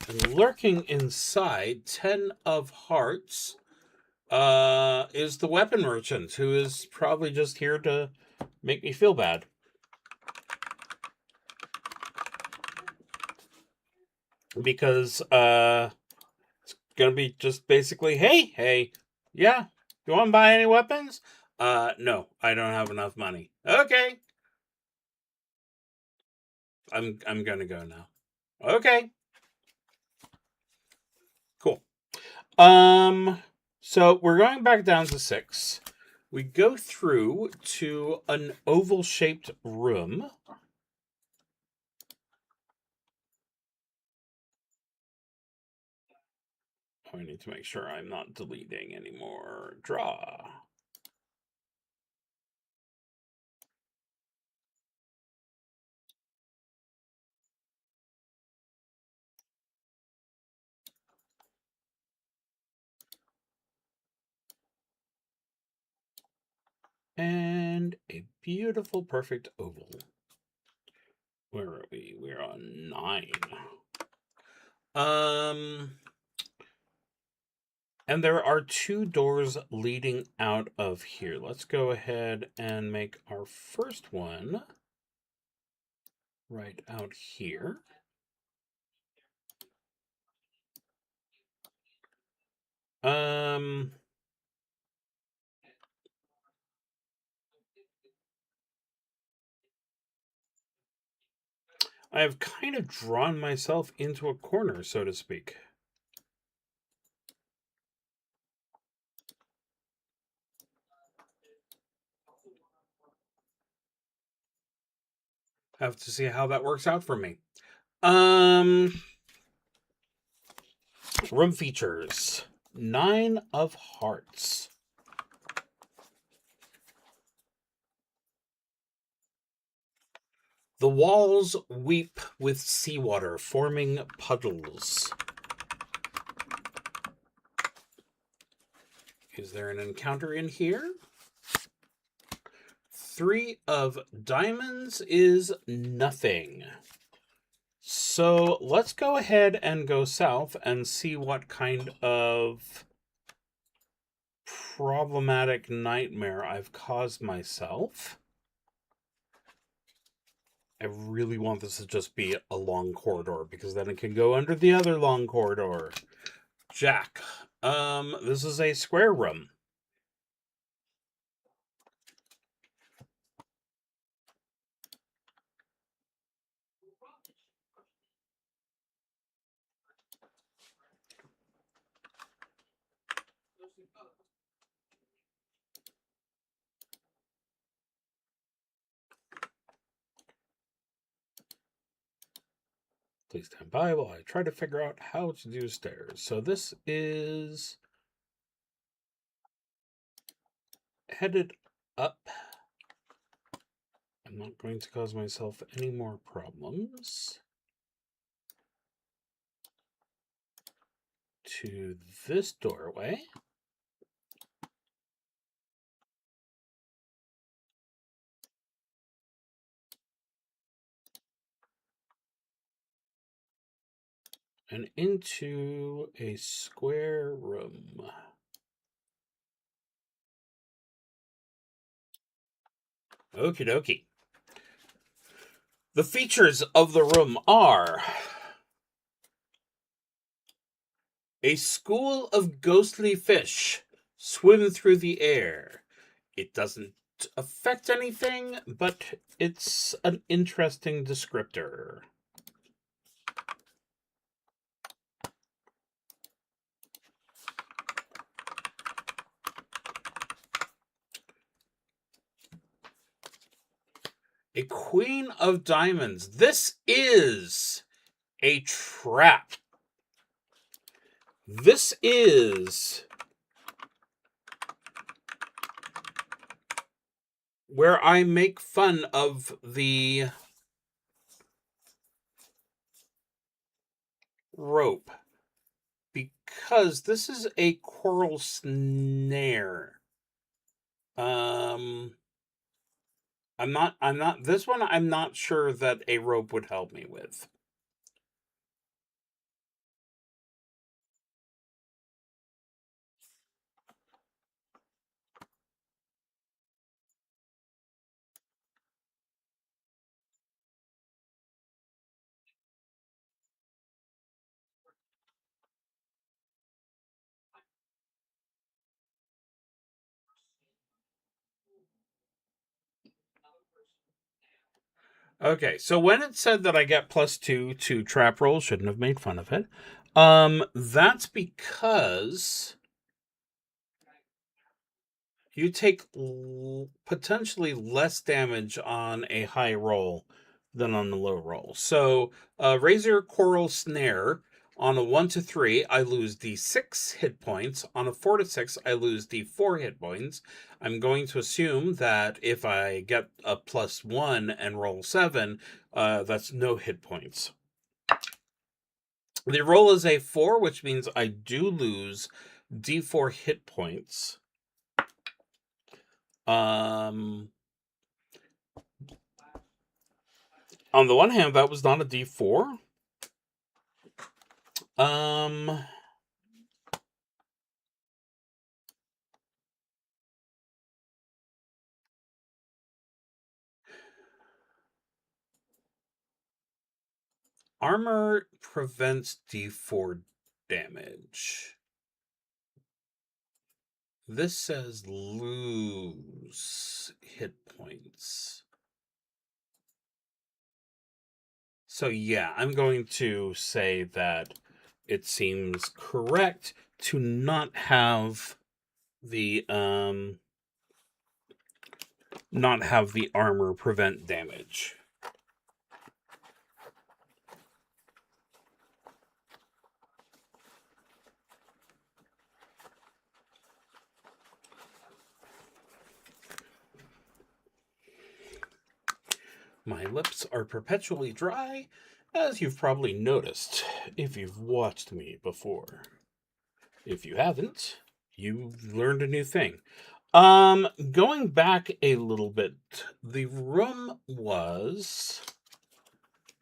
Speaker 1: And lurking inside, 10 of hearts, is the weapon merchant, who is probably just here to make me feel bad. Because it's gonna be just basically, hey, yeah, you want to buy any weapons? No, I don't have enough money. Okay, I'm gonna go now. Okay, cool. So we're going back down to 6. We go through to an oval-shaped room. I need to make sure I'm not deleting anymore. Draw. And a beautiful, perfect oval. Where are we? We're on 9. And there are 2 doors leading out of here. Let's go ahead and make our first one right out here. I have kind of drawn myself into a corner, so to speak. Have to see how that works out for me. Room features. 9 of hearts. The walls weep with seawater, forming puddles. Is there an encounter in here? 3 of diamonds is nothing. So let's go ahead and go south and see what kind of problematic nightmare I've caused myself. I really want this to just be a long corridor, because then it can go under the other long corridor. Jack. This is a square room. Please stand by while I try to figure out how to do stairs. So this is headed up. I'm not going to cause myself any more problems. To this doorway. And into a square room. Okie dokie. The features of the room are a school of ghostly fish swim through the air. It doesn't affect anything, but it's an interesting descriptor. A queen of diamonds. This is a trap. This is where I make fun of the rope, because this is a coral snare. This one I'm not sure that a rope would help me with. Okay, so when it said that I get +2 to trap roll, shouldn't have made fun of it. That's because you take potentially less damage on a high roll than on the low roll. So, Razor Coral Snare, on a 1 to 3, I lose D6 hit points. On a 4 to 6, I lose D4 hit points. I'm going to assume that if I get a +1 and roll 7, that's no hit points. The roll is a 4, which means I do lose D4 hit points. On the one hand, that was not a D4. Armor prevents D4 damage. This says lose hit points. So yeah, I'm going to say that it seems correct to not have the armor prevent damage. My lips are perpetually dry, as you've probably noticed if you've watched me before. If you haven't, you've learned a new thing. Going back a little bit, the room was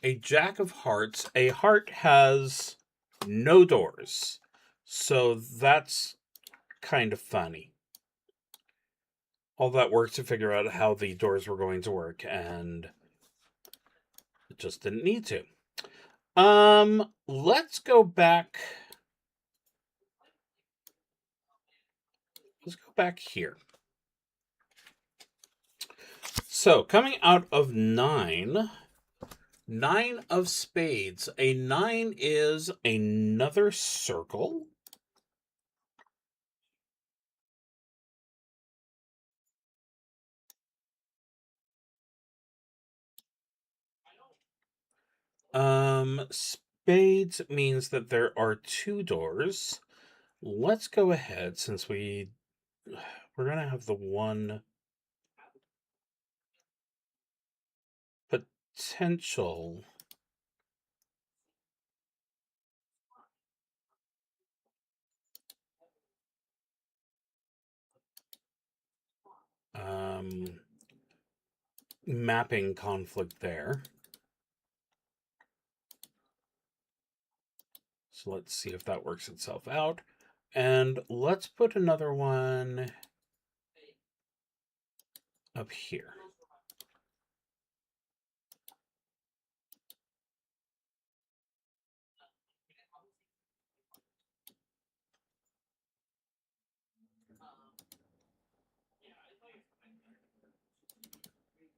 Speaker 1: a Jack of Hearts. A heart has no doors, so that's kind of funny. All that work to figure out how the doors were going to work, and It just didn't need to. Let's go back. Let's go back here. So, coming out of 9 of spades. A 9 is another circle. Spades means that there are 2 doors. Let's go ahead, since we're gonna have the one potential. Mapping conflict there. So let's see if that works itself out. And let's put another one up here.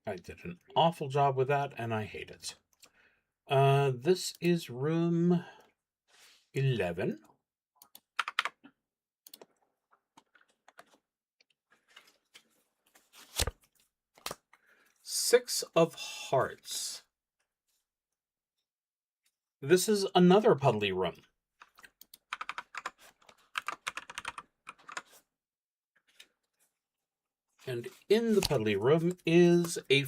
Speaker 1: I did an awful job with that, and I hate it. This is room 11. Six of Hearts. This is another puddly room. And in the puddly room is a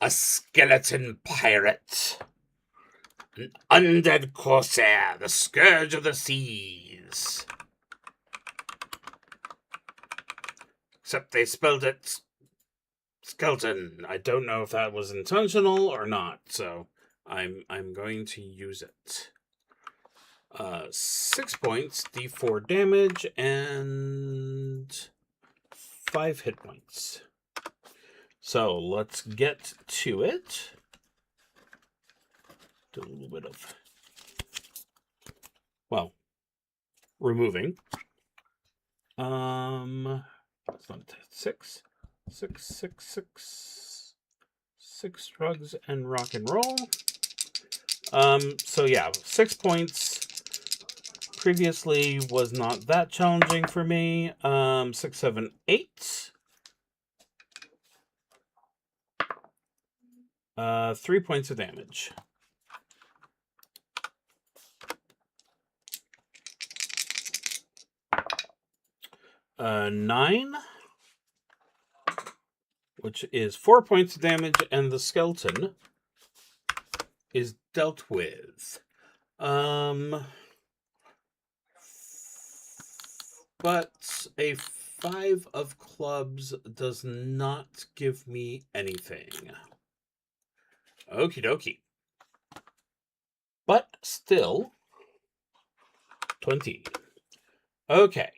Speaker 1: skeleton pirate. An undead corsair, the scourge of the seas. Except they spelled it skeleton. I don't know if that was intentional or not, so I'm going to use it. 6 points, d4 damage, and 5 hit points. So let's get to it. Do a little bit of, well, removing. It's not 6. 6 drugs and rock and roll. So yeah, 6 points. Previously was not that challenging for me. 6, 7, 8. 3 points of damage. Nine, which is 4 points of damage, and the skeleton is dealt with. But a 5 of clubs does not give me anything. Okie dokie. But still, 20. Okay.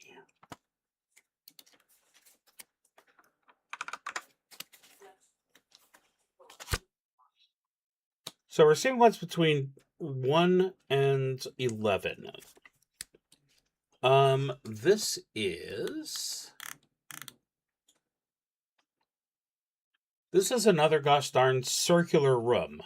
Speaker 1: So we're seeing what's between 1 and 11. This is another gosh darn circular room.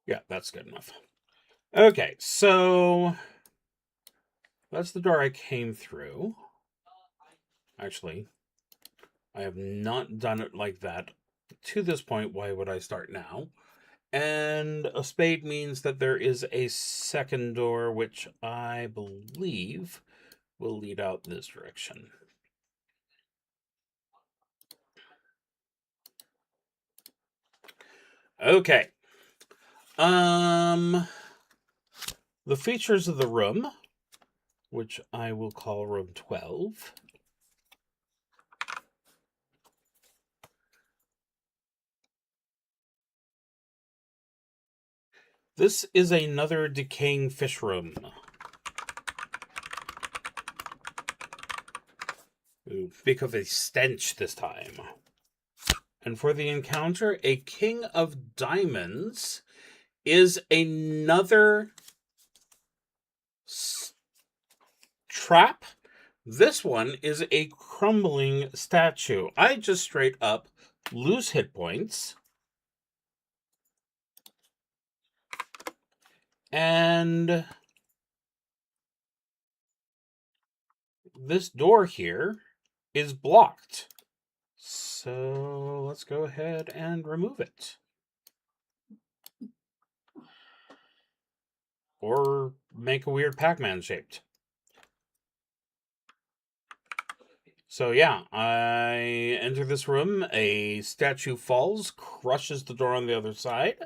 Speaker 1: Yeah, that's good enough. Okay, so that's the door I came through. Actually, I have not done it like that to this point. Why would I start now? And a spade means that there is a second door, which I believe will lead out this direction. Okay. The features of the room, which I will call room 12. This is another decaying fish room. Ooh, speak of a stench this time. And for the encounter, a king of diamonds is another trap. This one is a crumbling statue. I just straight up lose hit points. And this door here is blocked. So let's go ahead and remove it. Or make a weird Pac-Man shaped. So yeah, I enter this room, a statue falls, crushes the door on the other side.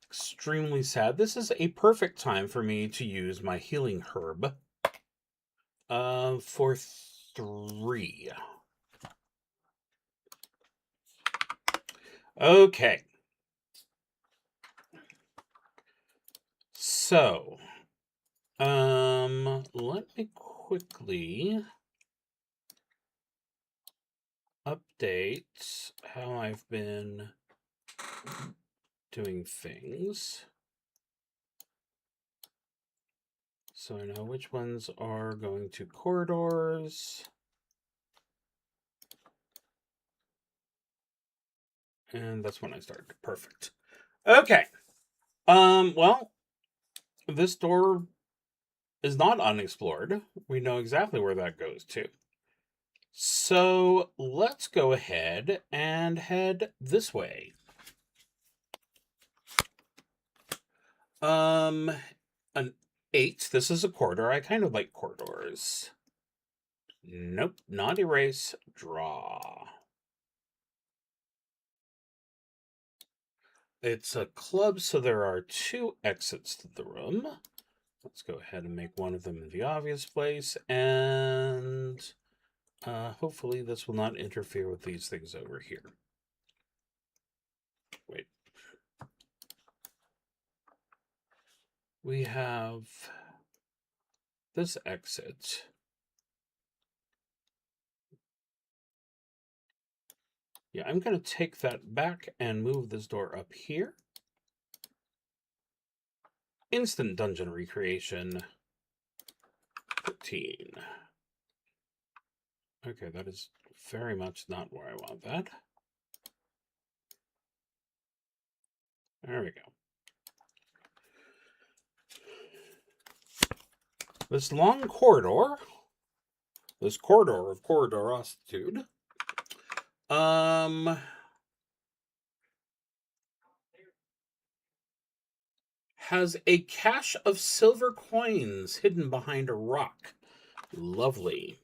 Speaker 1: Extremely sad. This is a perfect time for me to use my healing herb. For 3. Okay. So, let me quickly update how I've been doing things. So I know which ones are going to corridors. And that's when I started. Perfect. Okay. Well, this door is not unexplored. We know exactly where that goes to. So let's go ahead and head this way. An 8. This is a corridor. I kind of like corridors. Nope, not erase. Draw. It's a club, so there are 2 exits to the room. Let's go ahead and make one of them in the obvious place, and hopefully this will not interfere with these things over here. Wait. We have this exit. Yeah, I'm going to take that back and move this door up here. Instant dungeon recreation. 13. Okay, that is very much not where I want that. There we go. This long corridor, this corridor of corridorositude, has a cache of silver coins hidden behind a rock. Lovely.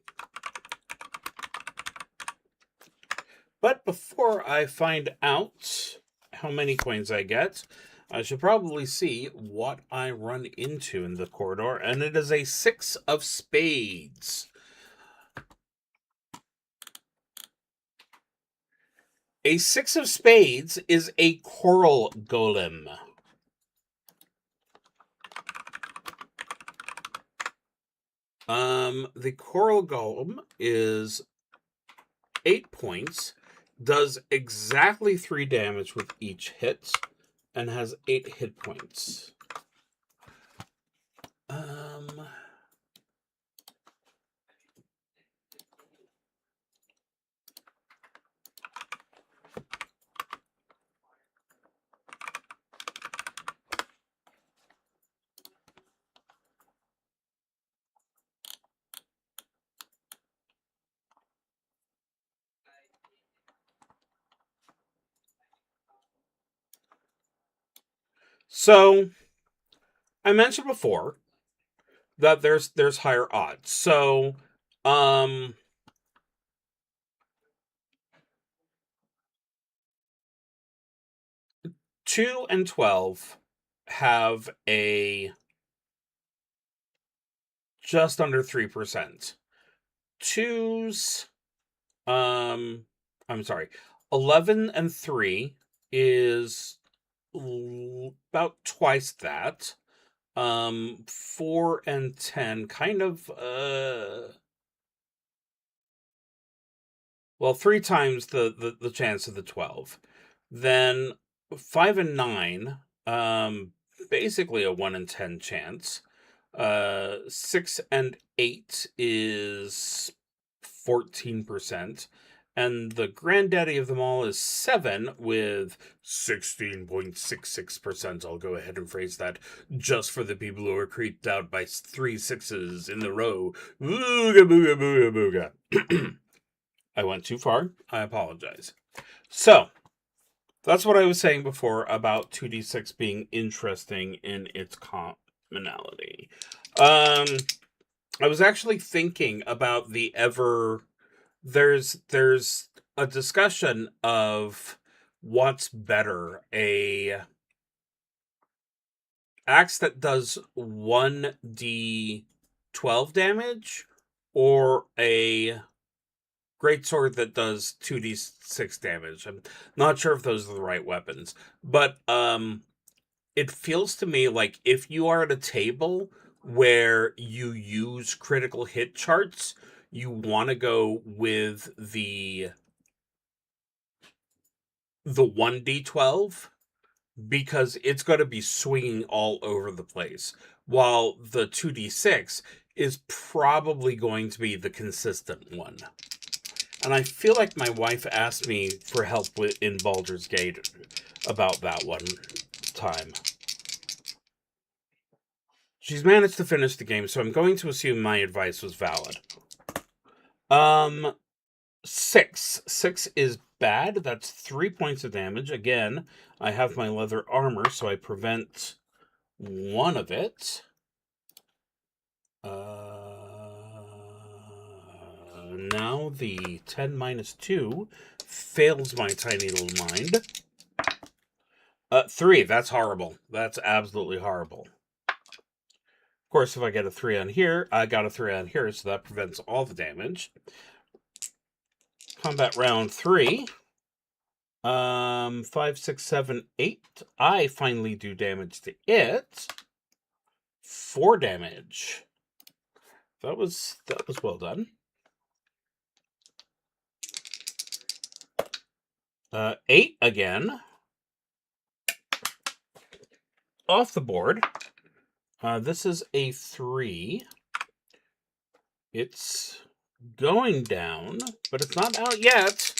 Speaker 1: But before I find out how many coins I get, I should probably see what I run into in the corridor, and it is a 6 of spades. A 6 of spades is a coral golem. The coral golem is 8 points, does exactly 3 damage with each hit, and has 8 hit points. So I mentioned before that there's higher odds. So 2 and 12 have a just under 3%. Twos, I'm sorry, 11 and 3 is about twice that. 4 and 10 kind of, well, 3 times the chance of the 12. Then 5 and 9, basically a 1 in 10 chance. 6 and 8 is 14%. And the granddaddy of them all is 7 with 16.66%. I'll go ahead and phrase that just for the people who are creeped out by 3 6s in the row. Booga, booga, booga, booga. I went too far. I apologize. So, that's what I was saying before about 2d6 being interesting in its commonality. I was actually thinking about the there's a discussion of what's better, a axe that does 1d12 damage or a greatsword that does 2d6 damage. I'm not sure if those are the right weapons, but it feels to me like if you are at a table where you use critical hit charts, you want to go with the 1d12 because it's going to be swinging all over the place, while the 2d6 is probably going to be the consistent one. And I feel like my wife asked me for help in Baldur's Gate about that one time. She's managed to finish the game, so I'm going to assume my advice was valid. 6. 6 is bad. That's 3 points of damage. Again, I have my leather armor, so I prevent one of it. Now the 10 minus 2 fails my tiny little mind. 3, that's horrible. That's absolutely horrible. Of course, if I get a 3 on here, I got a 3 on here, so that prevents all the damage. Combat round 3. 5, 6, 7, 8. I finally do damage to it. 4 damage. That was well done. 8 again. Off the board. This is a 3. It's going down, but it's not out yet.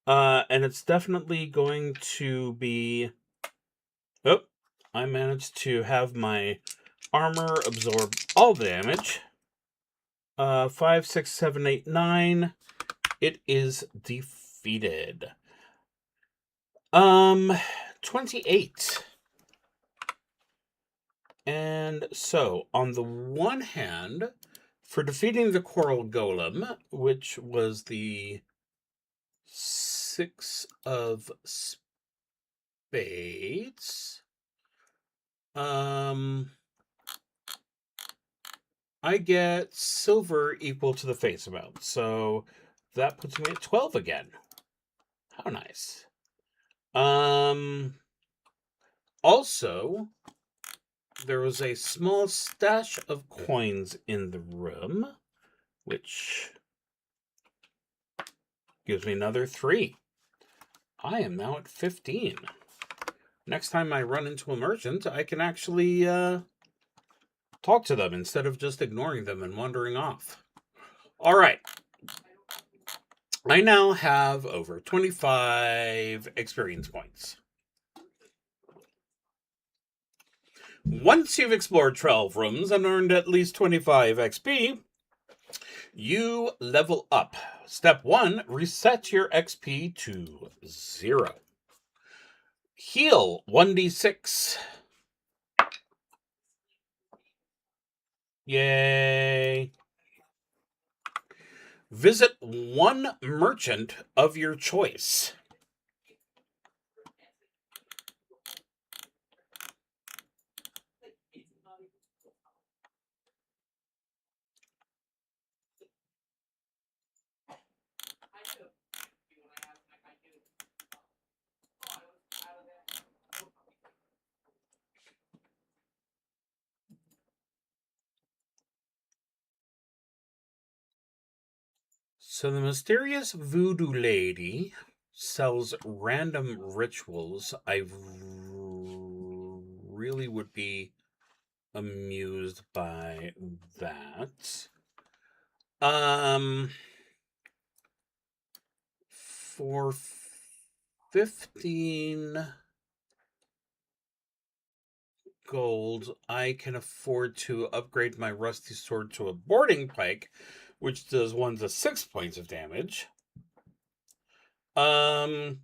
Speaker 1: And it's definitely going to be... Oh, I managed to have my armor absorb all the damage. 5, 6, 7, 8, 9. It is defeated. 28. And so, on the one hand, for defeating the Coral Golem, which was the 6 of spades, I get silver equal to the face amount. So that puts me at 12 again. How nice. Also, there was a small stash of coins in the room, which gives me another 3. I am now at 15. Next time I run into a merchant, I can actually talk to them instead of just ignoring them and wandering off. All right. I now have over 25 experience points. Once you've explored 12 rooms and earned at least 25 XP, you level up. Step 1, reset your XP to 0. Heal 1d6. Yay. Visit one merchant of your choice. So the mysterious voodoo lady sells random rituals. I really would be amused by that. For 15 gold, I can afford to upgrade my rusty sword to a boarding pike, which does 1 to 6 points of damage. I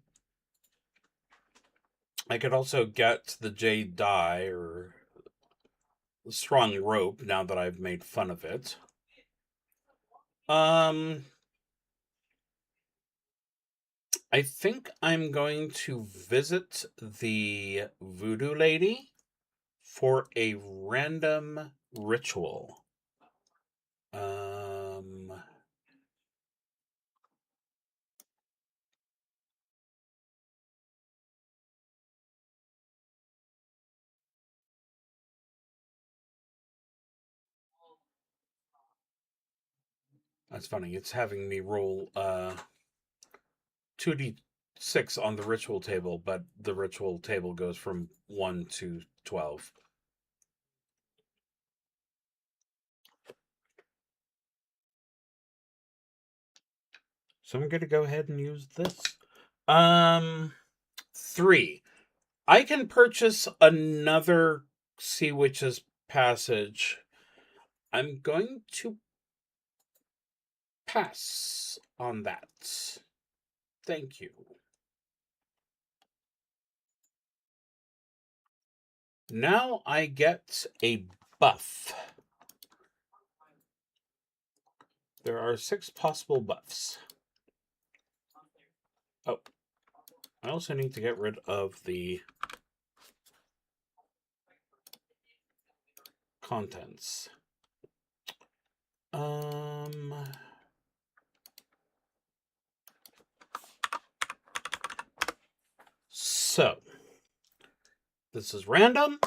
Speaker 1: could also get the jade die or the strong rope now that I've made fun of it. I think I'm going to visit the voodoo lady for a random ritual. That's funny. It's having me roll 2d6 on the ritual table, but the ritual table goes from 1 to 12. So I'm going to go ahead and use this. 3. I can purchase another Sea Witch's Passage. I'm going to pass on that. Thank you. Now I get a buff. There are 6 possible buffs. Oh, I also need to get rid of the contents. So this is random.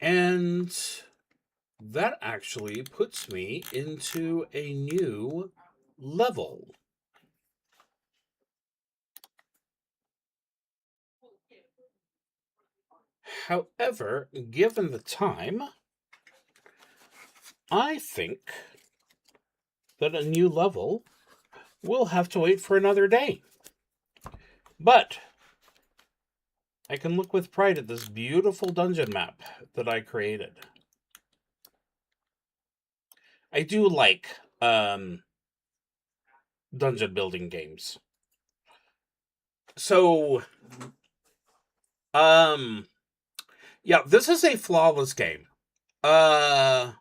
Speaker 1: And that actually puts me into a new level. However, given the time, I think that a new level will have to wait for another day. But I can look with pride at this beautiful dungeon map that I created. I do like dungeon building games. So, yeah, this is a flawless game. I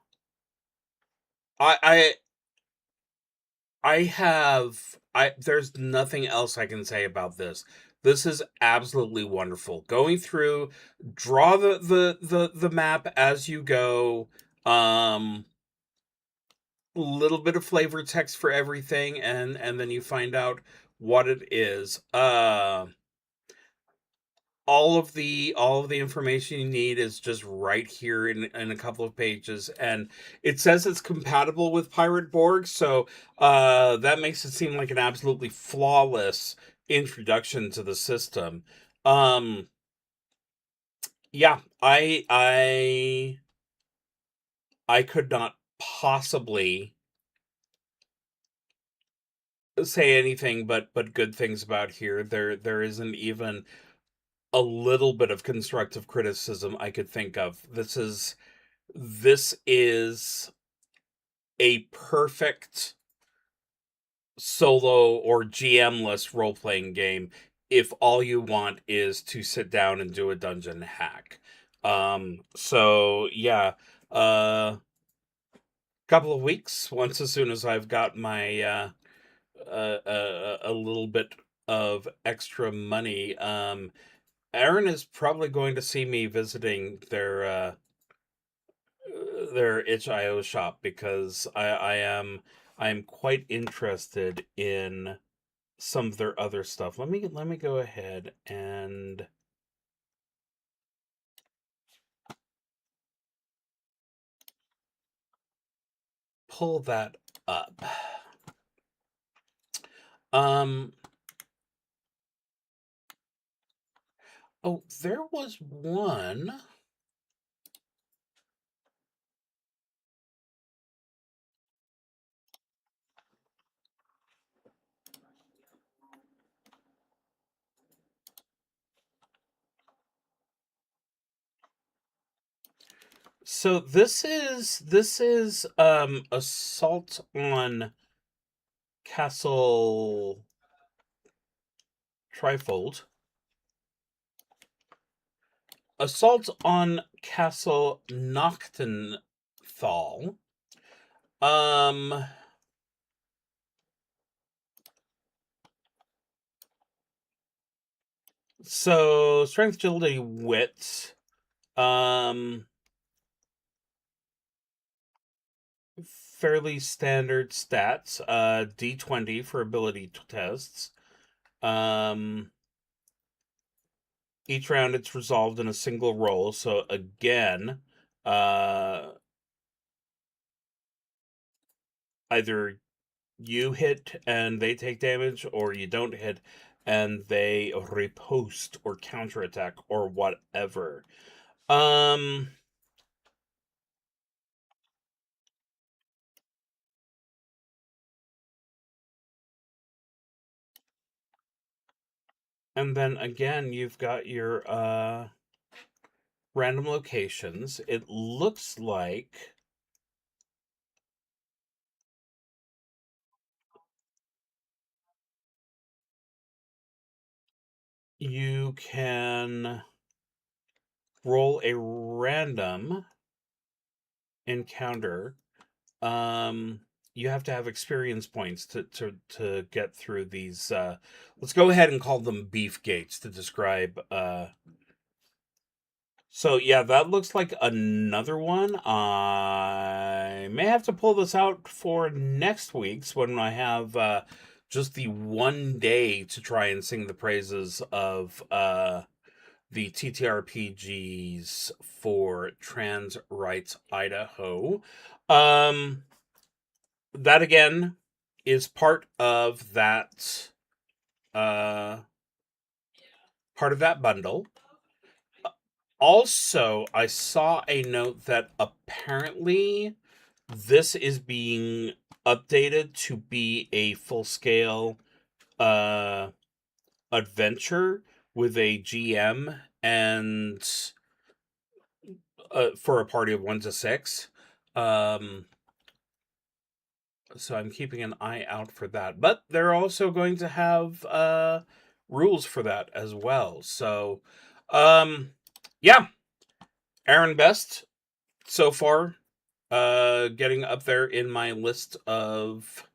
Speaker 1: there's nothing else I can say about this. This is absolutely wonderful. Going through, draw the map as you go. Little bit of flavor text for everything, and then you find out what it is. All of the information you need is just right here in a couple of pages, and it says it's compatible with Pirate Borg, so that makes it seem like an absolutely flawless introduction to the system. Yeah, I could not possibly say anything but good things about here. There isn't even a little bit of constructive criticism I could think of. This is a perfect solo or GM-less role-playing game if all you want is to sit down and do a dungeon hack. So yeah, couple of weeks, once as soon as I've got my a little bit of extra money, Aaron is probably going to see me visiting their itch.io shop, because I am quite interested in some of their other stuff. Let me go ahead and pull that up. Oh, there was one. So this is Assault on Castle Trifold. Assault on Castle Noctenthal. So strength, agility, wit. Fairly standard stats. D20 for ability tests. Each round it's resolved in a single roll. So again, either you hit and they take damage, or you don't hit and they riposte or counterattack or whatever. And then again, you've got your random locations. It looks like you can roll a random encounter. You have to have experience points to get through these. Let's go ahead and call them beef gates to describe. So yeah, that looks like another one. I may have to pull this out for next week's, when I have just the one day to try and sing the praises of the TTRPGs for Trans Rights Idaho. That again is part of that bundle. Also, I saw a note that apparently this is being updated to be a full-scale adventure with a GM and for a party of 1 to 6. So I'm keeping an eye out for that. But they're also going to have rules for that as well. So yeah, Aaron Best so far, getting up there in my list of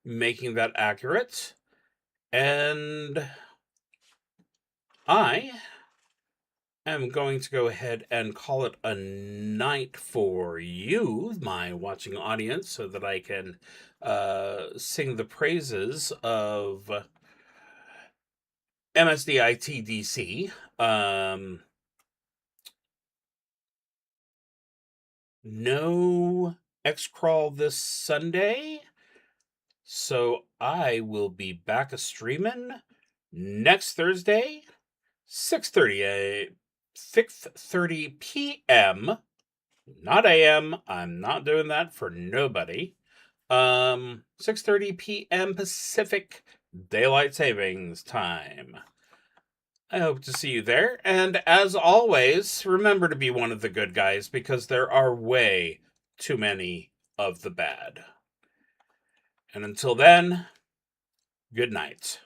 Speaker 1: making that accurate. And I am going to go ahead and call it a night for you, my watching audience, so that I can sing the praises of MSDITDC. No X-Crawl this Sunday, so I will be back a streaming next Thursday, 6:30 p.m. Not a.m. I'm not doing that for nobody. 6:30 p.m. Pacific Daylight Savings Time. I hope to see you there. And as always, remember to be one of the good guys, because there are way too many of the bad. And until then, good night.